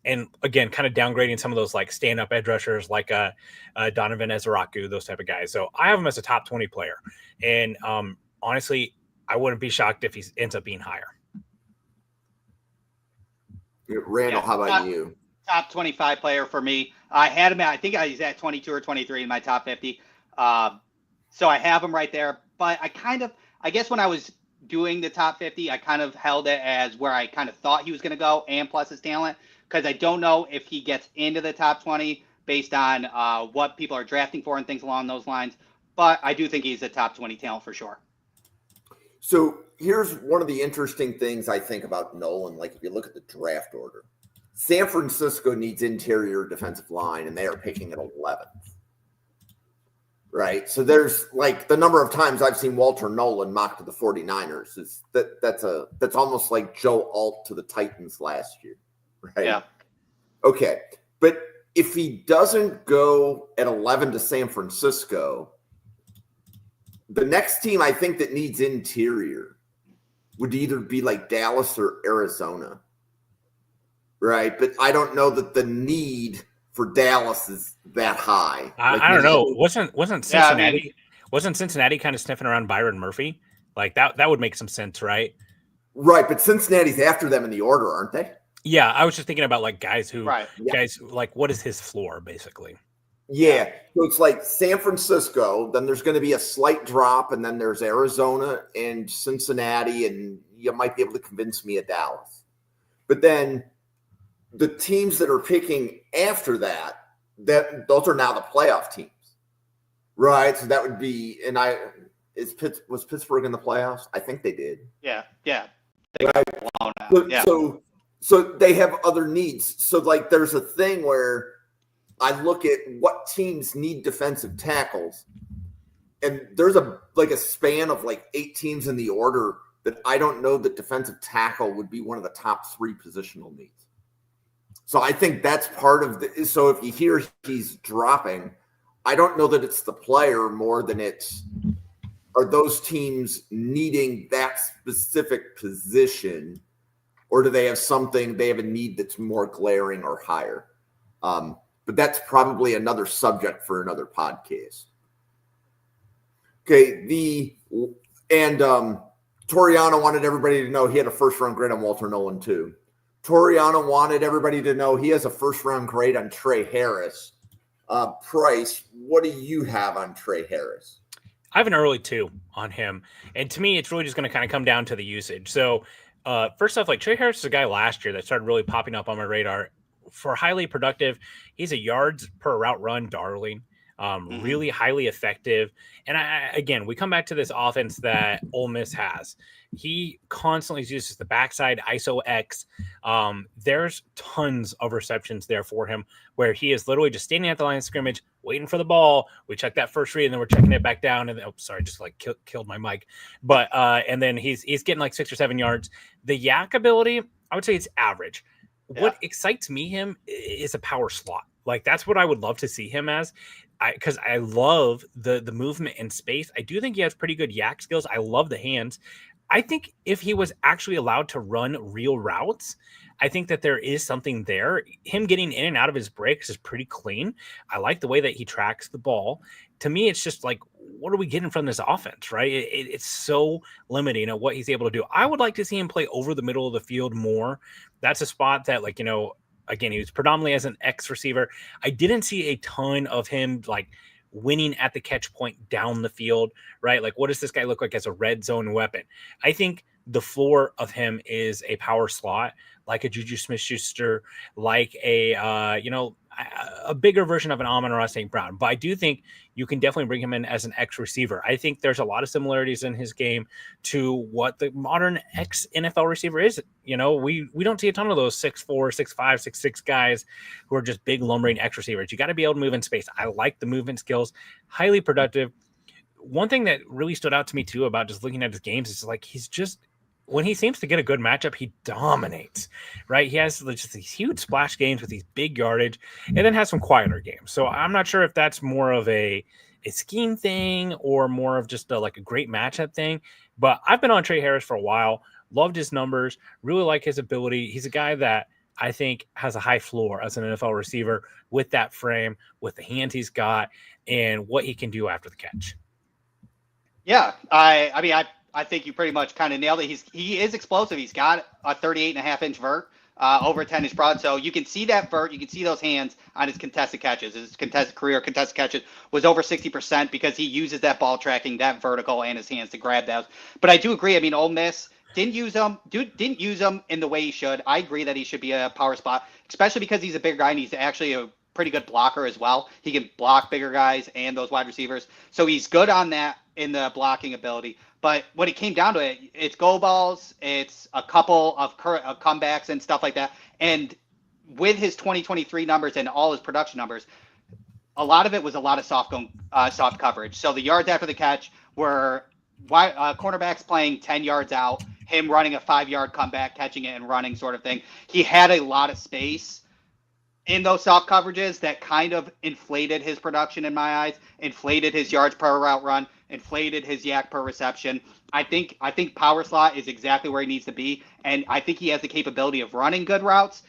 and again, kind of downgrading some of those like stand-up edge rushers like Donovan Ezaraku, those type of guys. So I have him as a top 20 player, and honestly, I wouldn't be shocked if he ends up being higher. Randall, how about you? Top 25 player for me. I had him I think he's at 22 or 23 in my top 50. So I have him right there. But I guess when I was doing the top 50, I kind of held it as where I kind of thought he was going to go and plus his talent, because I don't know if he gets into the top 20 based on what people are drafting for and things along those lines. But I do think he's a top 20 talent for sure. So here's one of the interesting things I think about Nolen. Like if you look at the draft order, San Francisco needs interior defensive line, and they are picking at 11th. Right. So there's like the number of times I've seen Walter Nolen mocked to the 49ers is that's almost like Joe Alt to the Titans last year. Right. Yeah. Okay. But if he doesn't go at 11 to San Francisco, the next team I think that needs interior would either be like Dallas or Arizona. Right. But I don't know that the need for Dallas is that high. I don't know. Wasn't Cincinnati wasn't Cincinnati kind of sniffing around Byron Murphy? Like that would make some sense, right? Right, but Cincinnati's after them in the order, aren't they? Yeah, I was just thinking about like guys like what is his floor basically? Yeah. So it's like San Francisco, then there's going to be a slight drop, and then there's Arizona and Cincinnati, and you might be able to convince me of Dallas. But then the teams that are picking after that those are now the playoff teams, right? So that would be, and was Pittsburgh in the playoffs? I think they did. Yeah. Yeah. Right. So they have other needs. So like there's a thing where I look at what teams need defensive tackles, and there's a span of like 8 teams in the order that I don't know that defensive tackle would be one of the top 3 positional needs. So I think that's part of so if you hear he's dropping, I don't know that it's the player more than are those teams needing that specific position, or do they have a need that's more glaring or higher? But that's probably another subject for another podcast. Okay, Toriono wanted everybody to know he had a first-round grade on Walter Nolen too. Toriono wanted everybody to know he has a first-round grade on Tre Harris. Price, what do you have on Tre Harris? I have an early 2 on him. And to me, it's really just going to kind of come down to the usage. So first off, like Tre Harris is a guy last year that started really popping up on my radar for highly productive. He's a yards per route run darling. Really highly effective. And again, we come back to this offense that Ole Miss has. He constantly uses the backside ISO X. There's tons of receptions there for him where he is literally just standing at the line of scrimmage, waiting for the ball. We check that first read and then we're checking it back down. And just like killed my mic. But and then he's getting like 6 or 7 yards. The yak ability, I would say it's average. Yeah. What excites me him is a power slot. Like that's what I would love to see him as. Because I love the movement in space. I do think he has pretty good yak skills. I love the hands. I think if he was actually allowed to run real routes, I think that there is something there. Him getting in and out of his breaks is pretty clean. I like the way that he tracks the ball. To me, it's just like, what are we getting from this offense, right? It's so limiting at what he's able to do. I would like to see him play over the middle of the field more. That's a spot that, like, again, he was predominantly as an X receiver. I didn't see a ton of him like winning at the catch point down the field, right? Like, what does this guy look like as a red zone weapon? I think the floor of him is a power slot, like a Juju Smith-Schuster, like a bigger version of an Amon-Ra St. Brown. But I do think you can definitely bring him in as an X receiver. I think there's a lot of similarities in his game to what the modern X NFL receiver is. We don't see a ton of those 6'4", 6'5", 6'6" guys who are just big lumbering X receivers. You got to be able to move in space. I like the movement skills, highly productive. One thing that really stood out to me too about just looking at his games is like when he seems to get a good matchup, he dominates, right? He has just these huge splash games with these big yardage and then has some quieter games. So I'm not sure if that's more of a scheme thing or more of just a great matchup thing. But I've been on Tre Harris for a while, loved his numbers, really like his ability. He's a guy that I think has a high floor as an NFL receiver with that frame, with the hands he's got, and what he can do after the catch. Yeah, I think you pretty much kind of nailed it. He is explosive. He's got a 38.5-inch vert, over 10-inch broad. So you can see that vert. You can see those hands on his contested catches. His career contested catches was over 60% because he uses that ball tracking, that vertical, and his hands to grab those. But I do agree. I mean, Ole Miss didn't use him in the way he should. I agree that he should be a power spot, especially because he's a bigger guy and he's actually a pretty good blocker as well. He can block bigger guys and those wide receivers. So he's good on that in the blocking ability. But when it came down to it, it's go balls, it's a couple of comebacks and stuff like that. And with his 2023 numbers and all his production numbers, a lot of it was a lot of soft coverage. So the yards after the catch were cornerbacks playing 10 yards out, him running a 5-yard comeback, catching it and running sort of thing. He had a lot of space in those soft coverages that kind of inflated his production in my eyes, inflated his yards per route run, inflated his yak per reception. I think power slot is exactly where he needs to be, and I think he has the capability of running good routes.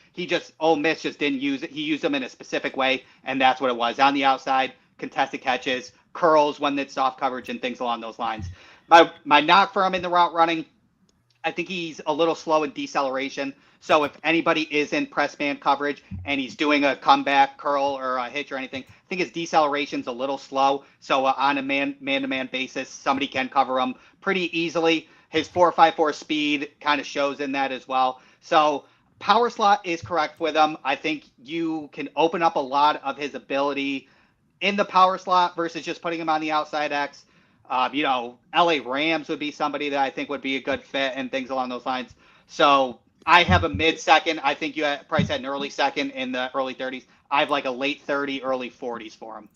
Ole Miss just didn't use it. He used them in a specific way, and that's what it was. On the outside, contested catches, curls when it's soft coverage, and things along those lines. My knock for him in the route running, I think he's a little slow in deceleration. So if anybody is in press man coverage and he's doing a comeback, curl, or a hitch or anything, I think his deceleration's a little slow. So on a man-to-man basis, somebody can cover him pretty easily. His 4.54 speed kind of shows in that as well. So power slot is correct with him. I think you can open up a lot of his ability in the power slot versus just putting him on the outside X. LA Rams would be somebody that I think would be a good fit and things along those lines. So I have a mid-second. I think Price had an early second in the early 30s. I have like a late 30, early 40s for him.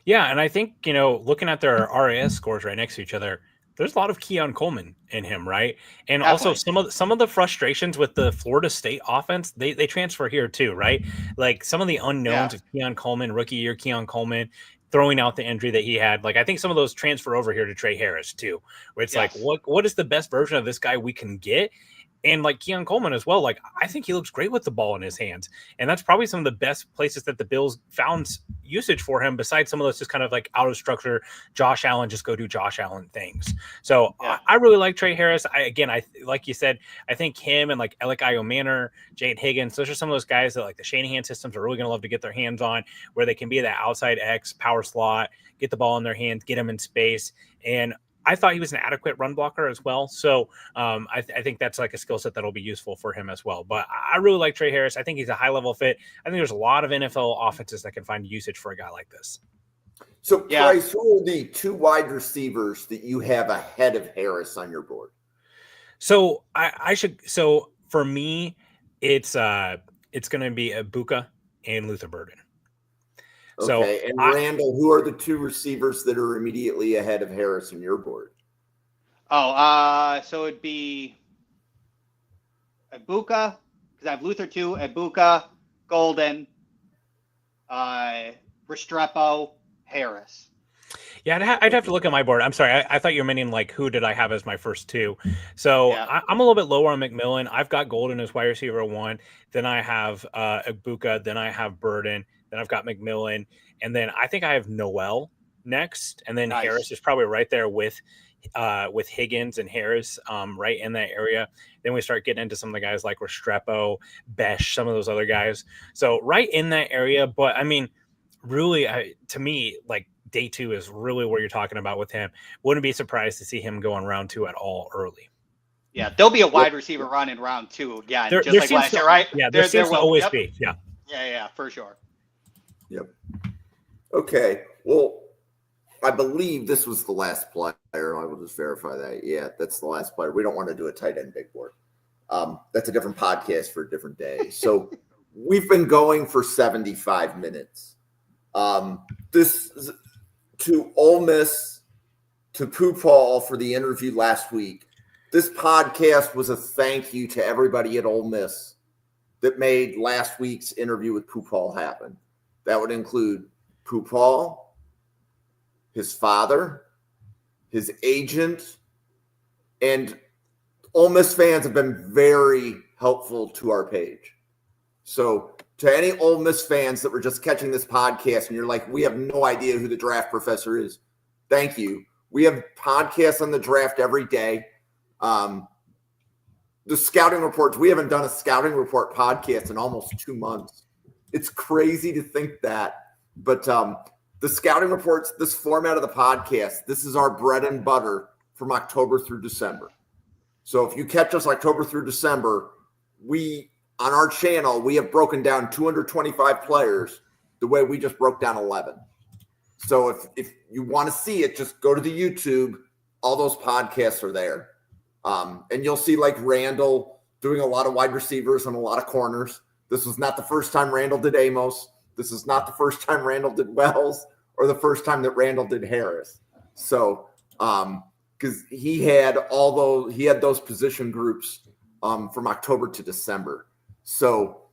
Yeah, and I think, looking at their RAS scores right next to each other, there's a lot of Keon Coleman in him, right? And Definitely. Also some of the frustrations with the Florida State offense, they transfer here too, right? Like some of the unknowns of Keon Coleman, rookie year Keon Coleman, throwing out the injury that he had. Like I think some of those transfer over here to Tre Harris too, where it's like, what is the best version of this guy we can get? And like Keon Coleman as well, like I think he looks great with the ball in his hands. And that's probably some of the best places that the Bills found usage for him, besides some of those just kind of like out of structure, Josh Allen, just go do Josh Allen things. So I really like Tre Harris. I like you said, I think him and like Alec Manor, Jade Higgins, those are some of those guys that like the Shanahan systems are really going to love to get their hands on, where they can be that outside X power slot, get the ball in their hands, get them in space. And I thought he was an adequate run blocker as well. So I think that's like a skill set that'll be useful for him as well. But I really like Tre Harris. I think he's a high level fit. I think there's a lot of NFL offenses that can find usage for a guy like this. So Price, who are the 2 wide receivers that you have ahead of Harris on your board? So so for me, it's going to be Ibuka and Luther Burden. Okay, so, and Randall, who are the 2 receivers that are immediately ahead of Harris on your board? So it'd be Ibuka, because I have Luther 2, Ibuka, Golden, Restrepo, Harris. Yeah, I'd have to look at my board. I'm sorry. I thought you were meaning like who did I have as my first 2. So I'm a little bit lower on McMillan. I've got Golden as wide receiver 1. Then I have Ibuka. Then I have Burden. Then I've got McMillan. And then I think I have Noel next. And then Harris is probably right there with Higgins and Harris right in that area. Then we start getting into some of the guys like Restrepo, Besh, some of those other guys. So right in that area. But I mean, really, to me, like, day 2 is really what you're talking about with him. Wouldn't be surprised to see him go on round 2 at all early. Yeah, there'll be a wide receiver run in round 2 again, just like last year, right? Yeah, there seems to always be. Yeah. Yeah, for sure. Yep. Okay. Well, I believe this was the last player. I will just verify that. Yeah, that's the last player. We don't want to do a tight end big board. That's a different podcast for a different day. So we've been going for 75 minutes. This is to Ole Miss, to Pooh Paul for the interview last week. This podcast was a thank you to everybody at Ole Miss that made last week's interview with Pooh Paul happen. That would include Pooh Paul, his father, his agent, and Ole Miss fans have been very helpful to our page. So to any Ole Miss fans that were just catching this podcast and you're like, we have no idea who the draft professor is, thank you. We have podcasts on the draft every day. The scouting reports, we haven't done a scouting report podcast in almost 2 months. It's crazy to think that. But the scouting reports, this format of the podcast, this is our bread and butter from October through December. So if you catch us October through December, on our channel, we have broken down 225 players the way we just broke down 11. So if you want to see it, just go to the YouTube. All those podcasts are there. And you'll see like Randall doing a lot of wide receivers and a lot of corners. This was not the first time Randall did Amos. This is not the first time Randall did Wells or the first time that Randall did Harris. So, because he had those position groups from October to December. So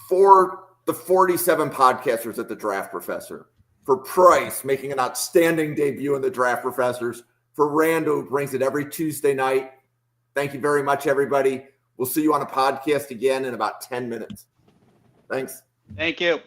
for the 47 podcasters at the Draft Professor, for Price making an outstanding debut in the Draft Professors, for Randall, who brings it every Tuesday night. Thank you very much, everybody. We'll see you on a podcast again in about 10 minutes. Thanks. Thank you.